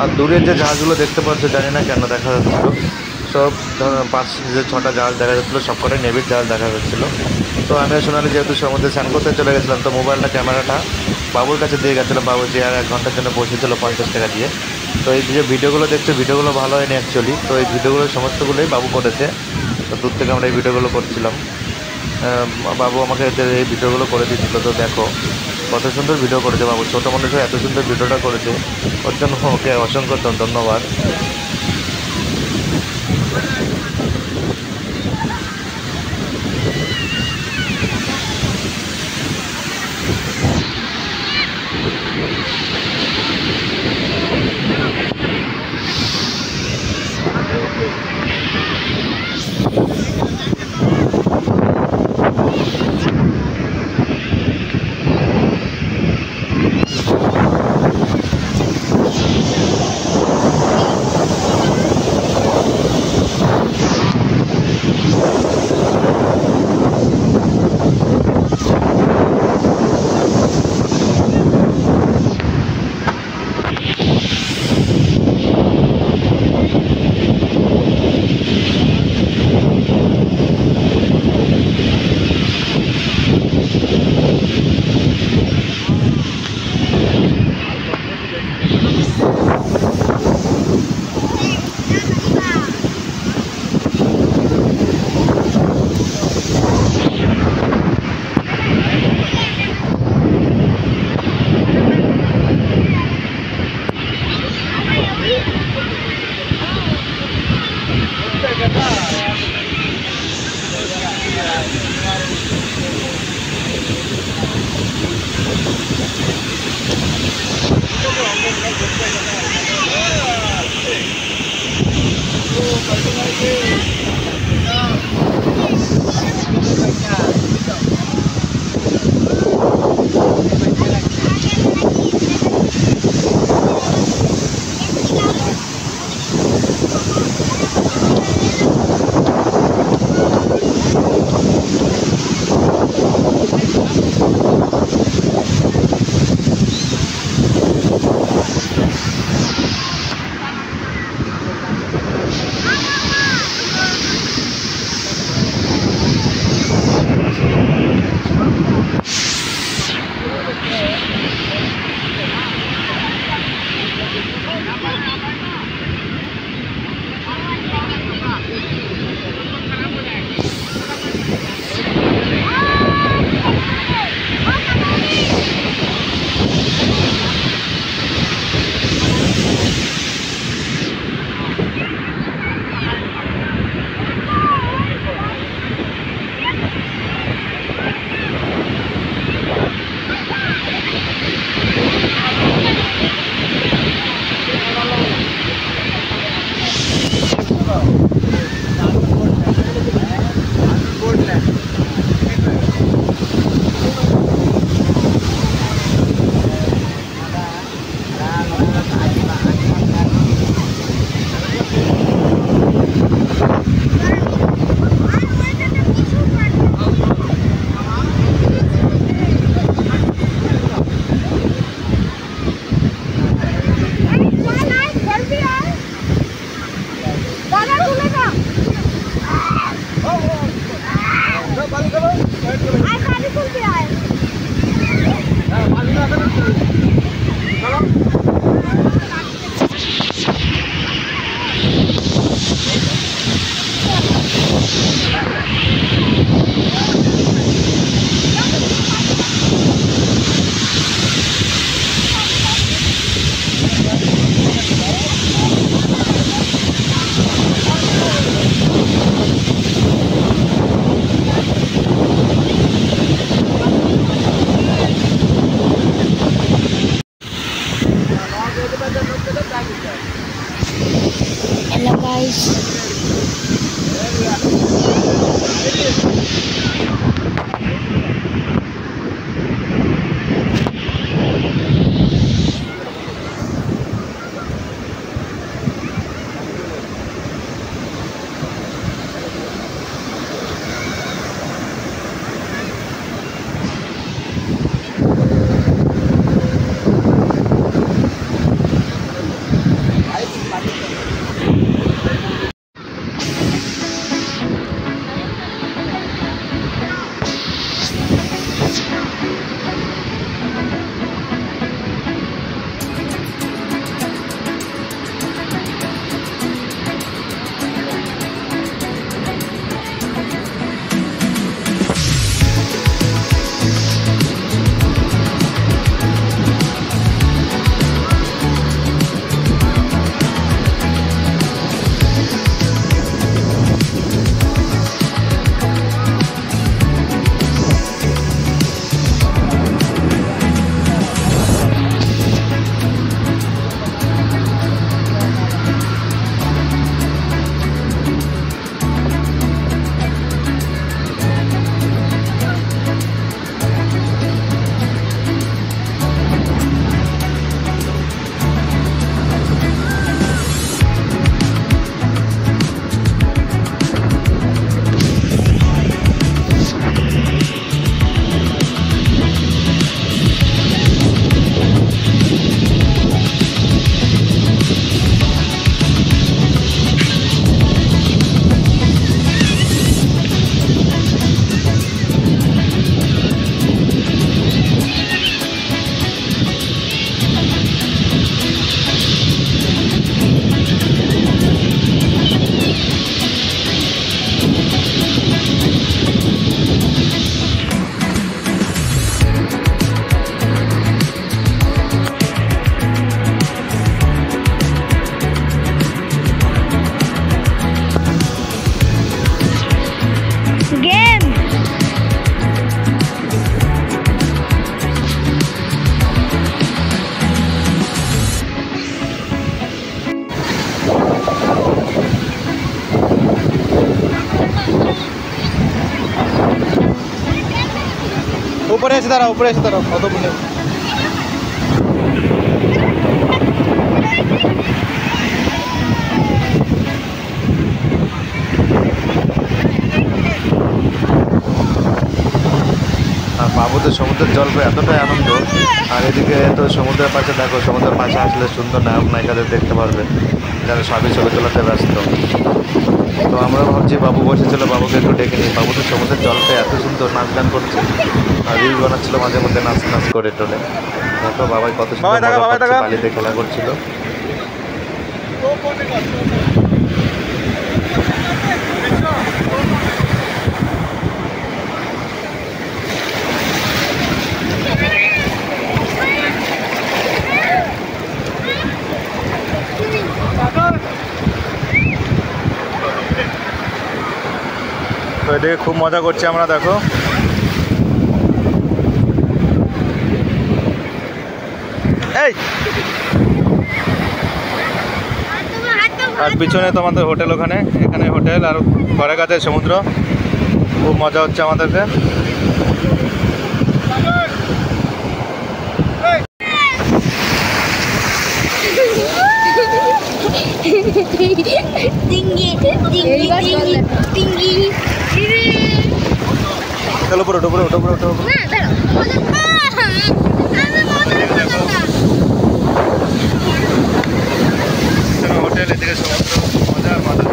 আর দূরের যে জাহাজগুলো দেখতে পাচ্ছ জানি না কেন দেখা যাচ্ছিল, সব পাঁচ যে 6টা জাহাজ দেখা যাচ্ছিলো, সবকটাই নেভির জাহাজ দেখা যাচ্ছিলো। তো আমি সোনালি যেহেতু সমুদ্রে স্নান করতে চলে গেছিলাম, তো মোবাইলটা ক্যামেরাটা বাবুর কাছে দিয়ে গেছিলাম। বাবু যে আর 1 ঘন্টার জন্য বসেছিল 50 টাকা দিয়ে। তো এই যে ভিডিওগুলো দেখছো, ভিডিওগুলো ভালো হয়নি অ্যাকচুয়ালি। তো এই ভিডিওগুলো সমস্তগুলোই বাবু করেছে। তো দূর থেকে আমরা এই ভিডিওগুলো করছিলাম, বাবু আমাকে এই ভিডিওগুলো করে দিচ্ছিলো। তো দেখো কত সুন্দর ভিডিও করেছে বাবু, ছোটো মানুষ এত সুন্দর ভিডিওটা করেছে, ওর জন্য ওকে অসংখ্য ধন্যবাদ। Hello guys. উপরে এসে দাঁড়াও, উপরে এসে দাঁড়াও, কত বলে আর বাবুদের সমুদ্রের জল পেয়ে এতটাই আনন্দ। আর এদিকে তো সমুদ্রের পাশে দেখো, সমুদ্রের পাশে আসলে সুন্দর নায়ক নায়িকাদের দেখতে পারবে, যারা সবই ছবি তোলাতে ব্যস্ত। তো আমরা ভাবছি বাবু বসেছিল, বাবুকে একটু ডেকে নিই। বাবু তো সমুদ্রের জল পেয়ে এত সুন্দর নাচ গান করছে, আর রিল বানাচ্ছিল মাঝে মধ্যে নাচ নাচ করে টোলে। দেখো বাবাই কত সুন্দর বালিতে খেলা করছিল। তো এদিকে খুব মজা করছি আমরা, দেখো। এই আর পিছনে তোমাদের হোটেল, ওখানে এখানে হোটেল, আর ঘরে কাছে সমুদ্র। খুব মজা হচ্ছে আমাদেরকে। চলো উপরে ওঠো, উপরে ওঠো, উপরে ওঠো। হোটেল, এদিকে সমুদ্র, মজা মজা।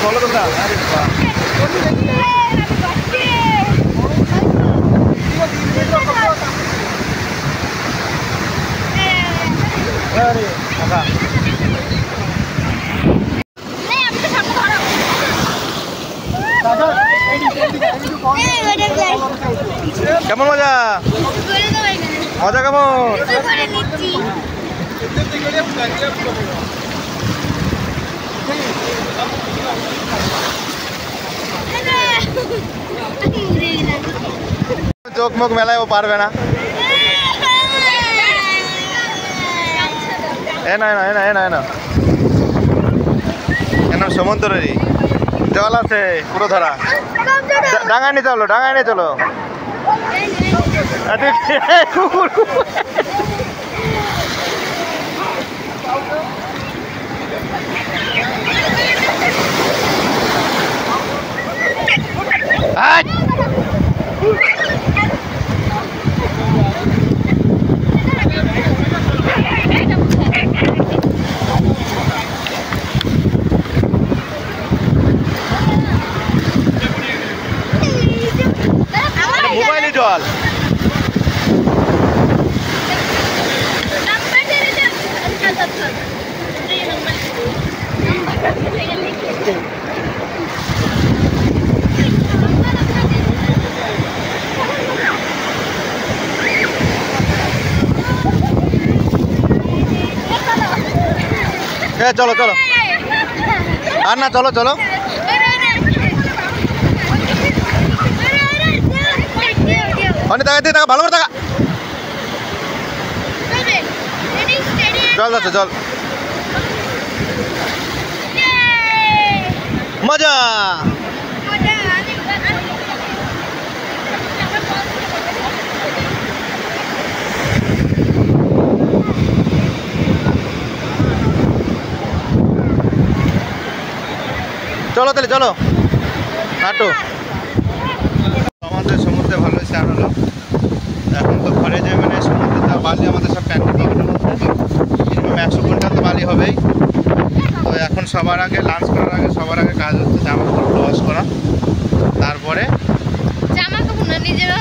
বলো তোমরা। কেমন মজা? মজা কেমন? চোখ মুখ মেলায় ও পারবে না। এ না না, এ না, এ না, এ না, এনার সমুদ্রেরই জল আছে পুরো ধরা। ডাঙায় নিয়ে চলো, ডাঙায় নিয়ে চলো। মোবাইলে জল। চলো চলো, আর না, চলো চলো। অনেক টাকা দিয়ে টাকা, ভালো করে টাকা। জল যাচ্ছে, জল। মজা। চলো তাহলে, চলো হাঁটো। আমাদের সমুদ্রে ভালো স্নান হলো। এখন তো ঘরে যে মানে সমুদ্রে বালি আমাদের সব প্যান্টের পকেটের মধ্যে, মিনিমাম 100 কুইন্টাল তো বালি হবেই। তো এখন সবার আগে লাঞ্চ করার আগে সবার আগে কাজ হচ্ছে জামা কাপড় ওয়াশ করা। তারপরে জামা কাপড় না, নিজেরা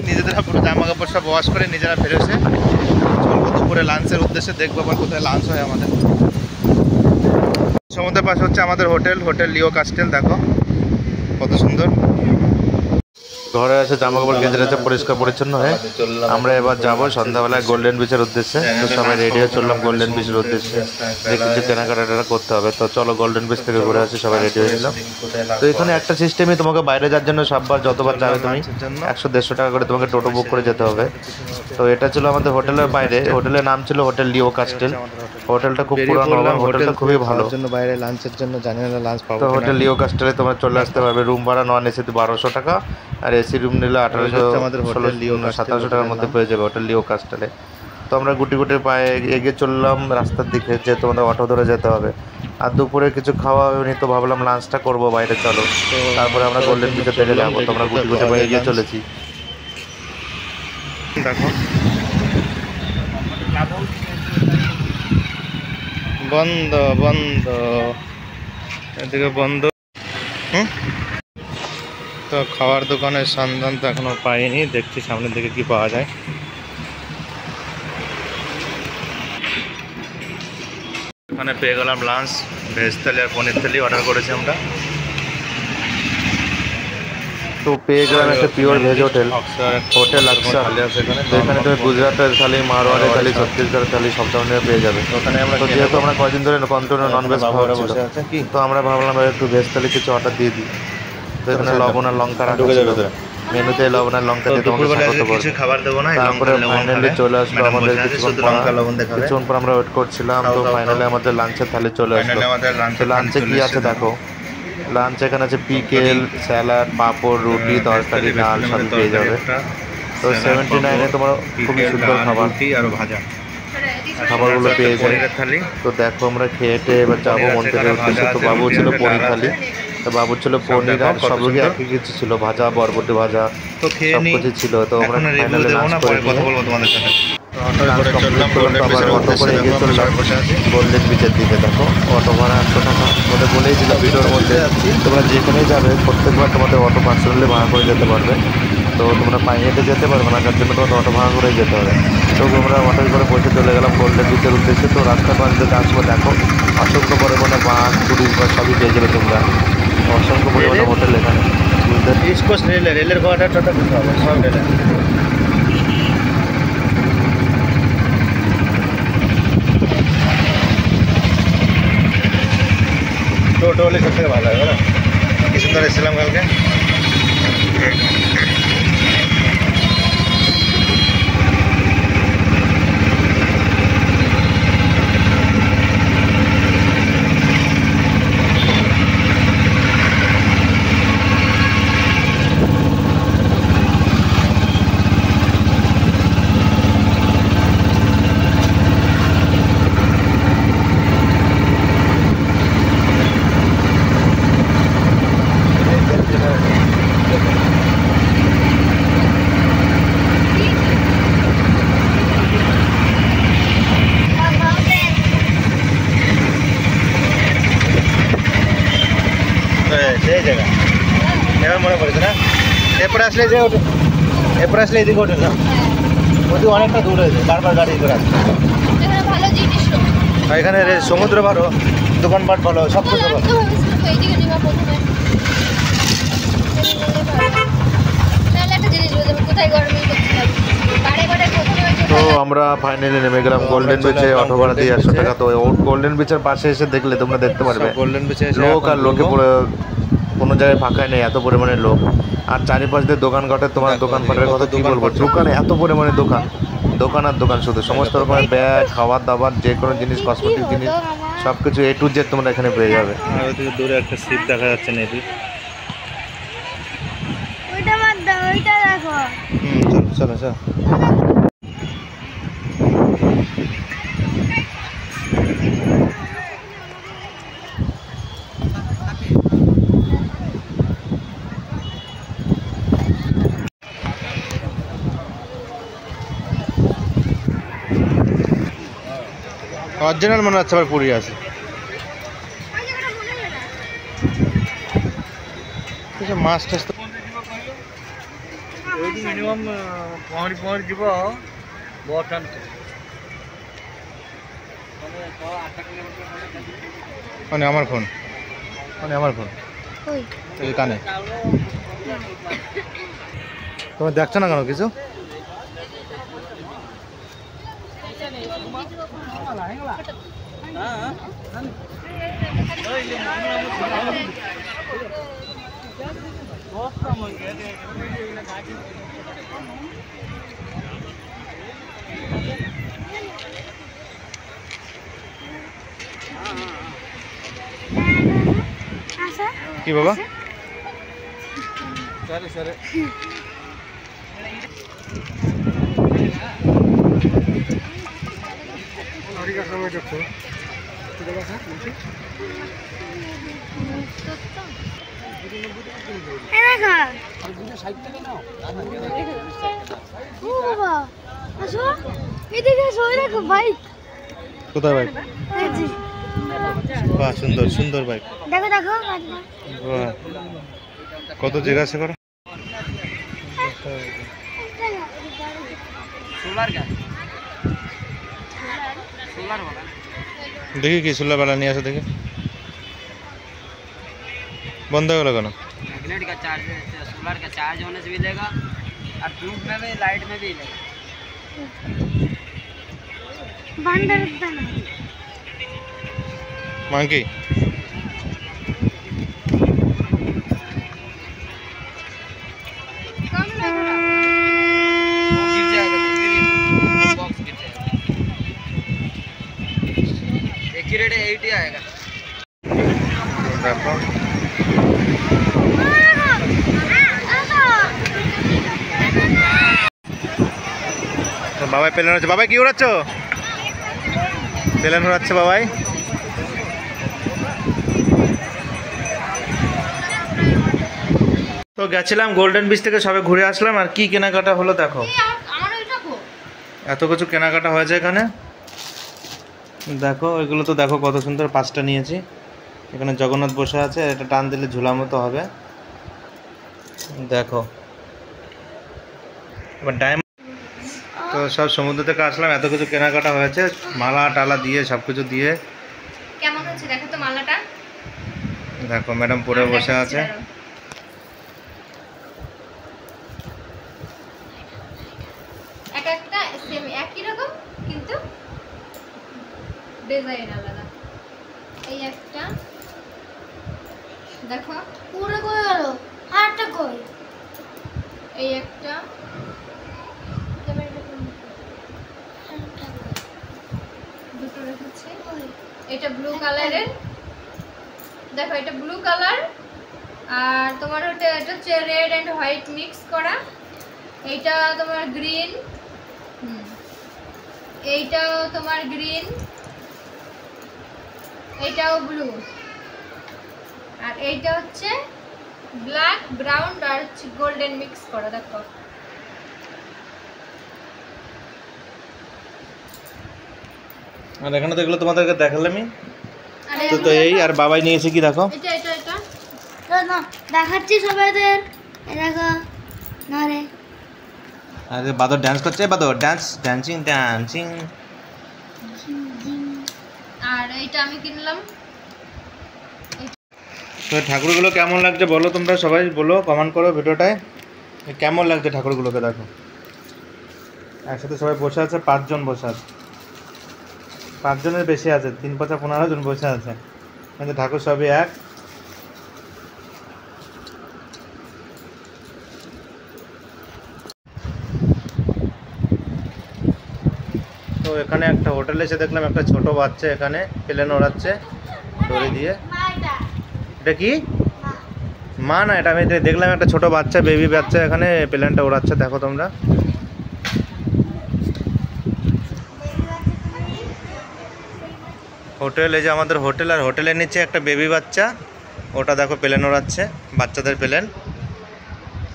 নিজেদের পুরো জামা কাপড় সব ওয়াশ করে নিজেরা ফেরেছে চলবো দুপুরে লাঞ্চের উদ্দেশ্যে। দেখবো আবার কোথায় লাঞ্চ হয় আমাদের। সমুদ্রের পাশে হচ্ছে আমাদের হোটেল, হোটেল লিও কাস্টেল। দেখো কত সুন্দর। ঘরে এসে জামা কাপড় কেচে রেখে পরিষ্কার পরিচ্ছন্ন হয়ে আমরা এবার যাবো সন্ধ্যাবেলায় গোল্ডেন বিচের উদ্দেশ্যে। তো সবাই রেডি হয়ে চললাম গোল্ডেন বিচের উদ্দেশ্যে, যে কিছু কেনাকাটা করতে হবে। তো চলো গোল্ডেন বিচ থেকে ঘুরে আসি, সবাই রেডি হয়ে নিলাম। তো এখানে একটা সিস্টেমই, তোমাকে বাইরে যাওয়ার জন্য সববার যতবার যাবে তুমি 100-150 টাকা করে তোমাকে টোটো বুক করে যেতে হবে। তো এটা ছিল আমাদের হোটেলের বাইরে, হোটেলের নাম ছিল হোটেল লিও কাস্টেল। হোটেলটা খুব পুরানো, হোটেলটা খুবই ভালো। বাইরে লাঞ্চের জন্য জানি না লাঞ্চ পাবো। তো হোটেল লিও কাস্টেলে তোমরা চলে আসতে পারবে। রুম ভাড়া নন এসি 1200 টাকা, আর এসি রুম নিলে 1700 টাকার মধ্যে পেয়ে যাবে হোটেল লিও কাস্টেলে। তো আমরা গুটি গুটি পায়ে এগিয়ে চললাম রাস্তার দিকে, যে তোমাদের অটো ধরে যেতে হবে। আর দুপুরে কিছু খাওয়া হয়নি, তো ভাবলাম লাঞ্চটা করবো বাইরে, চলো তারপরে আমরা গোল্ডেন বিচের দিকে যাবো। তো আমরা গুটি গুটি পায়ে এগিয়ে চলেছি। দেখো বন্ধ বন্ধ, এদিকে বন্ধ। তো খাওয়ার দোকানের সন্ধান তো এখনো পাইনি, দেখছি সামনের দিকে কি পাওয়া যায়। এখানে পেয়ে গেলাম লাঞ্চ, ভেজ থালি আর পনির থালি অর্ডার করেছি আমরা। তো পেয়ে গেলাম একটা পিওর ভেজ হোটেল, হোটেল আকসার। যেখানে তুমি গুজরাটের থালি, মারোয়াড়ি থালি, ছত্তিশগড়ের থালি সব ধরনের পেয়ে যাবে। ওখানে আমরা তো যেহেতু আমরা কয়েকদিন ধরে কন্টিনিউ ননভেজ খাওয়া ছিল, তো আমরা ভাবলাম একটু ভেজ থালি কিছু অর্ডার দিয়ে দিই। তো এখানে লবণ আর লঙ্কা রাখা ছিল, মেনুতে লবণ আর লঙ্কা দিয়ে তোমাকে স্বাগত করবো। খাবার দেবো না, তারপরে ফাইনালি চলে আসলো আমাদের কিছুক্ষণ পর আমরা ওয়েট করছিলাম। তো ফাইনালি আমাদের লাঞ্চের থালি চলে আসলো। তো লাঞ্চে কি আছে দেখো, লাঞ্চ এখানে আছে পিকেল, স্যালাড, পাঁপড়, রুটি, তরকারি, ডাল সবই পেয়ে যাবে। তো 79-এ তোমার খুবই সুন্দর খাবার, আর ভাজা খাবারগুলো পেয়ে যাই। তো দেখো আমরা খেয়ে টেয়ে এবার যাবো মন্দিরের উদ্দেশ্যে। তো বাবু ছিল পনির থালি, তো বাবুর ছিল পনির আর সবগুলো একই কিছু ছিল, ভাজা, বরবটি ভাজা সব কিছু ছিল। তো আমরা ফাইনালি লাঞ্চ করে অটো করে এগিয়ে চললাম গোল্ডেন বিচের দিকে। দেখো অটো ভাড়া 100 টাকা, ওদের বলেই ছিল ভিডিওর মধ্যে তোমরা যেখানেই যাবে প্রত্যেকবার তোমাদের অটো পার্সোনালি ভাড়া করে যেতে পারবে। তো তোমরা পায়ে হেঁটে যেতে পারবে না, যার জন্য তোমাদের অটো ভাড়া করে যেতে হবে। তো আমরা অটোয় করে বসে চলে গেলাম গোল্ডেন বিচের উদ্দেশ্যে। তো রাস্তার পাশে যদি আসবো দেখো অসংখ্য পরিমাণে বাস, টুরিস্ট বাস সবই পেয়ে যাবে তোমরা, অসংখ্য পরিমাণে হোটেল এখানে। ইস্ট কোস্ট রেলের কোয়ার্টার টোটা করতে হবে সব রেলে। টোটো হলে সব থেকে ভালো হয়, বলো কি সুন্দর এসেছিলাম কালকে। সেই জায়গা এবার মনে পড়েছে না, এরপরে আসলে যে হোটেল, এরপরে আসলে এদিকে হোটেল না, ওদিকে অনেকটা দূর হয়েছে, বারবার গাড়ি করে আসছে। এখানে ভালো জিনিস আর এখানে সমুদ্র ভালো, দোকানপাট ভালো, সব কিছু ভালো। এইদিকে নিবা প্রথমে, তাহলে একটা জিনিস বলতে কোথায় গরমে করতে হবে বারে বারে প্রথমে। তো আমরা ফাইনালি নেমে গেলাম গোল্ডেন বিচে, অটো ভাড়া দিয়ে 100 টাকা। তো গোল্ডেন বিচের পাশে এসে দেখলে তোমরা দেখতে পারবে গোল্ডেন বিচে লোক আর লোকে পুরো কোনো জায়গায় ফাঁকাই নেই, এত পরিমাণে লোক। আর চারিপাশ দিয়ে দোকানঘাটে তোমার দোকানপাটের কথা কি বলবো, দোকানে এত পরিমাণে দোকান, দোকান আর দোকান, শুধু সমস্ত রকমের ব্যাগ, খাবার দাবার, যে কোনো জিনিস, কসমেটিক জিনিস সব কিছু A to Z তোমরা এখানে পেয়ে যাবে। আর ওদিকে দূরে একটা শিপ দেখা যাচ্ছে নেবি। ওইটা বাদ দাও, ওইটা দেখো। চলো চলো। অরিজিনাল মনে হচ্ছে আবার পুরী আছে। মাছ টাছ মিনিমাম পহরি যাব বটান মানে আমার ফোন ওই এই কানে তুমি দেখছো না কেন কিছু? কি বাবা? কোথায় বাইক? বাহ, সুন্দর সুন্দর বাইক। দেখো দেখো বাহ, কত জায়গা আছে করো। দেখি কি সোলার वाला নিয়ে আসো দেখি। बंद हो गया केन? मैग्नेट का चार्ज, सोलर का चार्ज होने से भी लेगा और ट्यूब में भी, लाइट में भी लेगा। बंद रहता ना मंकी कम लगा वो गिर जाएगा, बॉक्स गिर जाएगा। एक्यूरेट 80 आएगा। देखो বাবাই প্লেন উড়াচ্ছে। বাবাই কি উড়াচ্ছ? প্লেন উড়াচ্ছে বাবাই। তো গেছিলাম গোল্ডেন বিচ থেকে, সবে ঘুরে আসলাম। আর কি কেনাকাটা হলো দেখো, এত কিছু কেনাকাটা হয়েছে এখানে। দেখো এগুলো তো দেখো কত সুন্দর, 5টা নিয়েছি। এখানে জগন্নাথ বসে আছে, এটা টান দিলে ঝুলা মতো হবে। দেখো এবার ডায়মন্ড। তো সব সমুদ্র থেকে আসলাম, এত কিছু কেনাকাটা হয়েছে, মালা টালা দিয়ে সব কিছু দিয়ে। কেমন হচ্ছে দেখো তো মালাটা। দেখো ম্যাডাম পরে বসে আছে। এক একটা সেম একই রকম কিন্তু ডিজাইন আলাদা। এই একটা দেখো পুরো কই গেল, আরটা কই। এই একটা দুটো রেখেছি। এটা ব্লু কালারের, দেখো এটা ব্লু কালার। আর তোমার ওটা এটা হচ্ছে রেড এন্ড হোয়াইট মিক্স করা। এইটা তোমার গ্রিন, এইটাও তোমার গ্রিন, এইটাও ব্লু। আর এইটা হচ্ছে ব্ল্যাক, ব্রাউন আর গোল্ডেন মিক্স করা। দেখো আর এখানে তো এগুলো তোমাদেরকে দেখালামই। আর তো এই আর বাবাই নিয়েছে কি দেখো। এটা এটা এটা না দেখাচ্ছি সবাইদের। এই দেখো না রে, আর বাদর ডান্স করছে, বাদর ডান্সিং ডান্সিং। আর এইটা আমি কিনলাম। তো ঠাকুরগুলো কেমন লাগছে বলো তোমরা, সবাই বলো, কমেন্ট করো ভিডিওটায় কেমন লাগছে ঠাকুরগুলোকে। দেখো একসাথে সবাই বসে আছে, 5 জন বসে আছে। 5 জনের বেশি আছে, 3 5 15 জন বসে আছে, কিন্তু ঠাকুর সবই এক। তো এখানে একটা হোটেলে এসে দেখলাম একটা ছোট বাচ্চা এখানে প্লেন ওড়াচ্ছে দড়ি দিয়ে। এটা কি মা? না, এটা আমি দেখলাম একটা ছোট বাচ্চা, বেবি বাচ্চা এখানে প্লেনটা ওড়াচ্ছে। দেখো তোমরা হোটেল, এই যে আমাদের হোটেল, আর হোটেলের নিচে একটা বেবি বাচ্চা, ওটা দেখো প্লেন ওড়াচ্ছে, বাচ্চাদের প্লেন।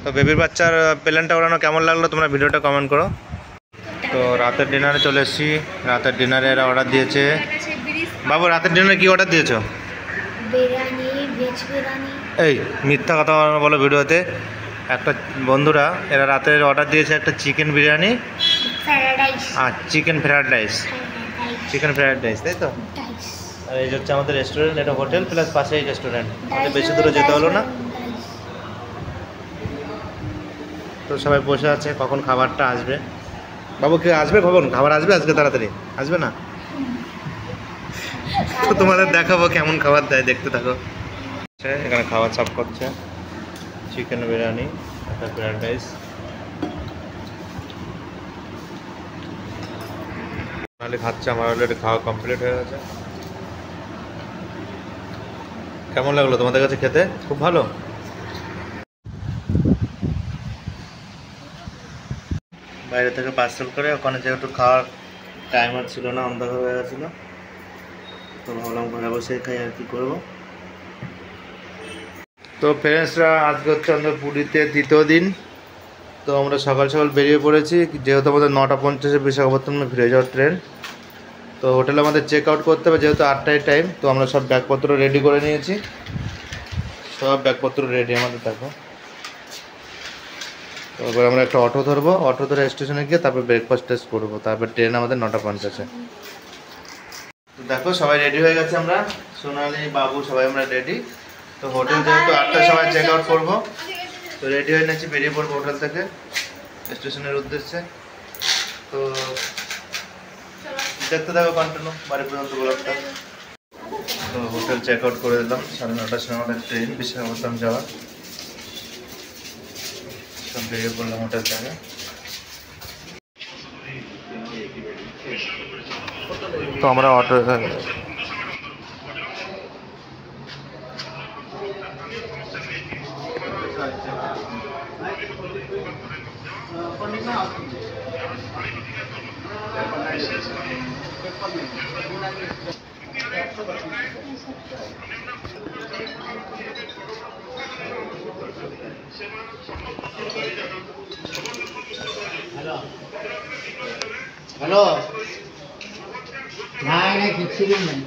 তো বেবির বাচ্চার প্লেনটা ওড়ানো কেমন লাগলো তোমরা ভিডিওটা কমেন্ট করো। তো রাতের ডিনারে চলে এসেছি। রাতের ডিনারে এরা অর্ডার দিয়েছে। বাবু রাতের ডিনারে কি অর্ডার দিয়েছো? বিরিয়ানি, ভেজ বিরিয়ানি। এই মিথ্যা কথা বলো ভিডিওতে। একটা বন্ধুরা এরা রাতের অর্ডার দিয়েছে একটা চিকেন বিরিয়ানি ফ্রাইড রাইস আর chicken fried rice. Chicken fried rice, তাই তো? আর এই হচ্ছে আমাদের রেস্টুরেন্ট, এটা হোটেল প্লাস পাশেই রেস্টুরেন্ট, আমাদের বেশি দূরে যেতে হলো না। তো সবাই বসে আছে, কখন খাবারটা আসবে। বাবু কি আসবে, কখন খাবার আসবে আজকে? তাড়াতাড়ি আসবে না? তো তোমাদের দেখাবো কেমন খাবার দেয়, দেখতে থাকো। এখানে খাবার সার্ভ করছে, চিকেন বিরিয়ানি, একটা ফ্রাইড রাইস। নাহলে খাচ্ছে, আমার অলরেডি খাওয়া কমপ্লিট হয়ে গেছে। কেমন লাগলো তোমাদের কাছে খেতে? খুব ভালো। বাইরে থেকে পার্সেল করে, ওখানে যেহেতু খাওয়ার টাইম আর ছিল না, অন্ধকার হয়ে গেছিলো, তো ভাবলাম ঘরে বসে খাই আর কি করবো। তো ফ্রেন্ডসরা, আজকে হচ্ছে আমাদের পুরীতে দ্বিতীয় দিন। তো আমরা সকাল সকাল বেরিয়ে পড়েছি, যেহেতু আমাদের 9:50 বিশাখাপত্তনমে ফিরে যাওয়ার ট্রেন। তো হোটেলে আমাদের চেক আউট করতে হবে, যেহেতু 8টায় টাইম। তো আমরা সব ব্যাগপত্র রেডি করে নিয়েছি, সব ব্যাগপত্র রেডি আমাদের, দেখো। তো এবার আমরা একটা অটো ধরবো, অটো ধরে স্টেশনে গিয়ে তারপর ব্রেকফাস্ট টেস্ট করবো, তারপর ট্রেন আমাদের 9:50। তো দেখো সবাই রেডি হয়ে গেছে, আমরা সোনালি, বাবু সবাই আমরা রেডি। তো হোটেল যেহেতু 8টার সময় চেক আউট করবো, তো রেডি হয়ে নিয়েছি, বেরিয়ে পড়বো হোটেল থেকে স্টেশনের উদ্দেশ্যে। তো দেখতে থাকো কন্টিনিউ বাড়ি পর্যন্ত ব্লগটা। তো হোটেল চেক আউট করে দিলাম, 9:30টার সময় আমাদের ট্রেন বিশাখাপত্তনম যাওয়ার। সব বেরিয়ে পড়লাম হোটেল থেকে। তো আমরা অটো হ্যালো, না না কিছু নেই।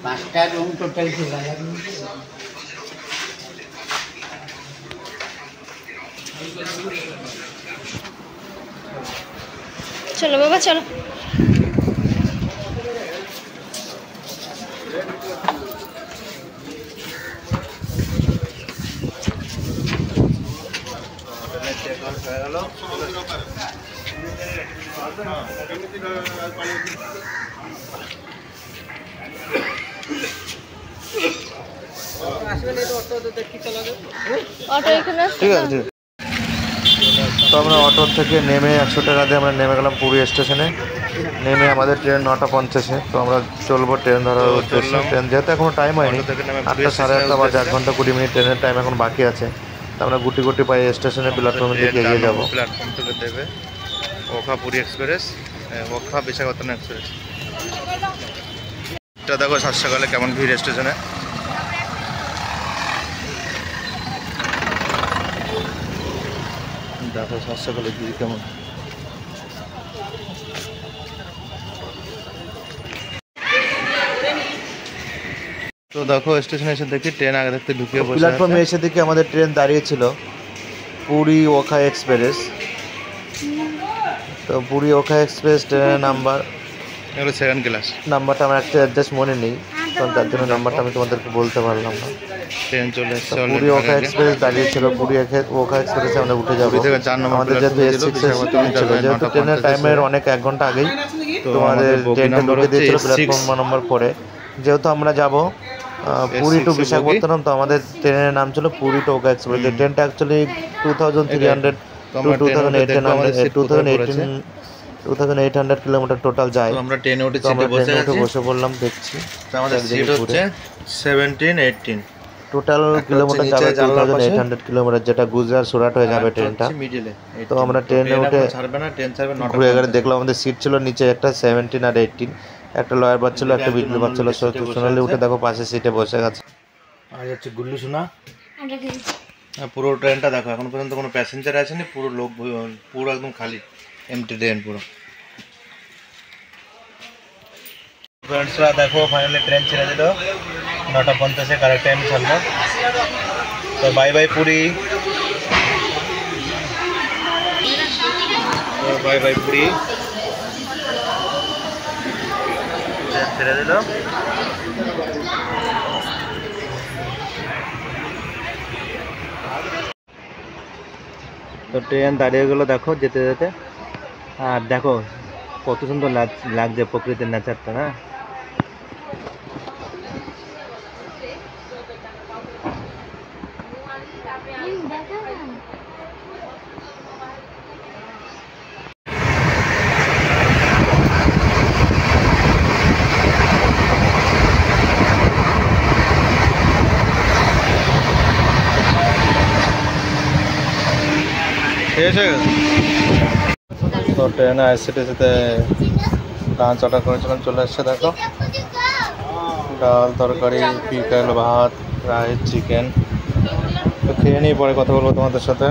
পাঁচটা রুম টোটাল ছিল। চলো বাবা চলো। হয়ে গেল। অটো এখানে ঠিক আছে। তো আমরা অটো থেকে নেমে 100 টাকা দিয়ে আমরা নেমে গেলাম পুরী স্টেশনে। নেমে আমাদের ট্রেন 9:50। তো আমরা চলবো ট্রেন ধরার উদ্দেশ্যে। ট্রেন যেহেতু এখনো টাইম হয়নি, 8টা 8:30 বাজে, 1 ঘন্টা 20 মিনিট ট্রেনের টাইম এখন বাকি আছে। তো আমরা গুটি গুটি পাই স্টেশনে প্ল্যাটফর্মের দিকে এগিয়ে যাবো। প্ল্যাটফর্ম থেকে দেবে ওখা পুরী এক্সপ্রেস, ওখা বিশাখাপত্তনম এক্সপ্রেস। এটা দেখো সাত সকালে কেমন ভিড় স্টেশনে। দেখো সাত সকালে ভিড় কেমন। তো দেখো স্টেশনে এসে দেখি ট্রেন আগে থাকতে ঢুকিয়ে বসে। প্ল্যাটফর্মে এসে দেখি আমাদের ট্রেন দাঁড়িয়েছিল, পুরী ওখা এক্সপ্রেস। তো পুরী ওখা এক্সপ্রেস ট্রেনের নাম্বার, এগুলো সেকেন্ড ক্লাস নাম্বারটা আমার একটা অ্যাডজাস্ট মনে নেই, কারণ তার জন্য নাম্বারটা আমি তোমাদেরকে বলতে পারলাম না। ট্রেন চলে এসেছে, পুরী ওখা এক্সপ্রেস দাঁড়িয়েছিল। পুরী ওখা এক্সপ্রেসে আমরা উঠে যাবো। আমাদের যেহেতু S6 ছিল, যেহেতু ট্রেনের টাইমের অনেক 1 ঘন্টা আগেই তোমাদের ট্রেনটা ঢুকে দিয়েছিল প্ল্যাটফর্ম নম্বর 4-এ। যেহেতু আমরা যাব পুরী টু বিশাখাপত্তনম, তো আমাদের ট্রেনের নাম ছিল পুরী টু ওখা এক্সপ্রেস। এই ট্রেনটা অ্যাকচুয়ালি 2300 টু 2800 কিলোমিটার টোটাল যায়। আমরা ট্রেনে উঠে বসে পড়লাম, দেখছি আমাদের সিট হচ্ছে 17-18 টোটাল কিলোমিটার যাবে 2800 কিলোমিটার, যেটা গুজরাট সুরাট হয়ে যাবে ট্রেনটা। তো আমরা ট্রেনে উঠে ঘুরে গেলে দেখলাম আমাদের সিট ছিল নিচে একটা 17 আর 18, একটা লয়ার বাস ছিল, একটা মিডল বাস ছিল। সোনালি উঠে দেখো পাশে সিটে বসে গেছে। আর হচ্ছে গুল্লু সোনা। পুরো ট্রেনটা দেখো, এখন পর্যন্ত কোনো প্যাসেঞ্জার আসেনি, পুরো লোক পুরো একদম খালি, এমটি ট্রেন পুরো। ফ্রেন্ডসরা দেখো ফাইনালি ট্রেন ছেড়ে দিল 9:50 কারেক্ট টাইম ছাড়লো। তো bye bye Puri. Bye bye Puri. ছেড়ে দিল। তো ট্রেন দাঁড়িয়ে গেলো দেখো যেতে যেতে। আর দেখো কত সুন্দর লাগছে প্রকৃতির নেচারটা না। তো ট্রেনে আইসিটিসিতে লাঞ্চ অর্ডার করেছিলাম, চলে এসছে দেখো। ডাল, তরকারি, পিকাল, ভাত, রাইস, চিকেন। তো খেয়ে নিয়ে পরে কথা বলবো তোমাদের সাথে।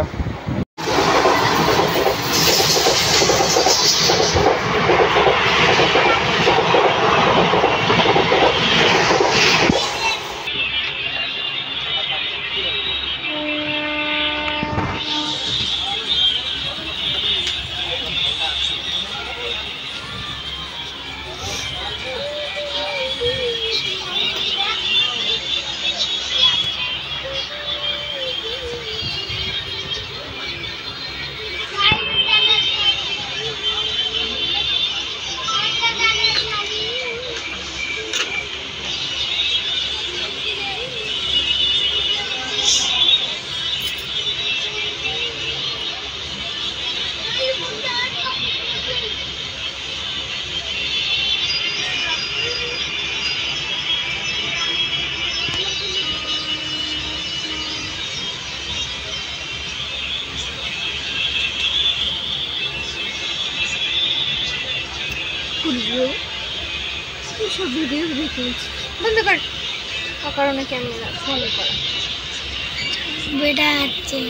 সব ভিডিও দেখেছি বন্ধ কর, অকারণে ক্যামেরা ফোন করা বেটা আছে।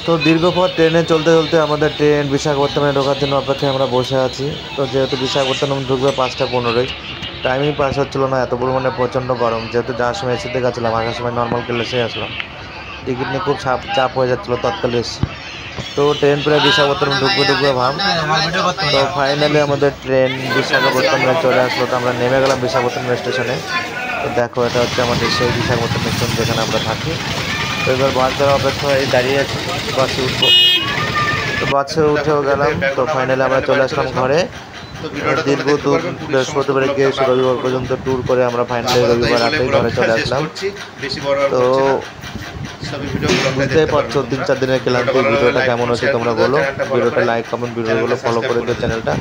তো দীর্ঘ পথ ট্রেনে চলতে চলতে আমাদের ট্রেন বিশাখাপত্তনমে ঢোকার জন্য অপেক্ষায় আমরা বসে আছি। তো যেহেতু বিশাখাপত্তনম ঢুকবে 5:15, টাইমিং পাস হচ্ছিলো না, এত পরিমাণে প্রচণ্ড গরম। যেহেতু যাওয়ার সময় এসিতে গেছিলাম, আসার সময় নর্মাল ক্লাসে আসলাম, টিকিট নিয়ে খুব চাপ হয়ে যাচ্ছিলো তৎকালে এসে। তো ট্রেন প্রায় বিশাখাপত্তনম ঢুকবে ভাব। তো ফাইনালি আমাদের ট্রেন বিশাখাপত্তনমে চলে আসলো। তো আমরা নেমে গেলাম বিশাখাপত্তনম স্টেশনে। তো দেখো এটা হচ্ছে আমাদের সেই বিশাখাপত্তনম স্টেশন যেখানে আমরা থাকি। তো এবার বাস ধরা অপেক্ষায় দাঁড়িয়ে আছি, বাসে উঠবো। তো বাসে উঠেও গেলাম। তো ফাইনালি আমরা চলে আসলাম ঘরে। দীর্ঘ দূর বৃহস্পতিবারে গিয়ে রবিবার পর্যন্ত ট্যুর করে আমরা ফাইনালি রবিবার রাতেই ঘরে চলে আসলাম। তো বুঝতেই পারছো 3-4 দিনের ক্লান্তি। ভিডিওটা কেমন হচ্ছে তোমরা বলো, ভিডিওটা লাইক কমেন্ট ভিডিওগুলো ফলো করে দিও চ্যানেলটা।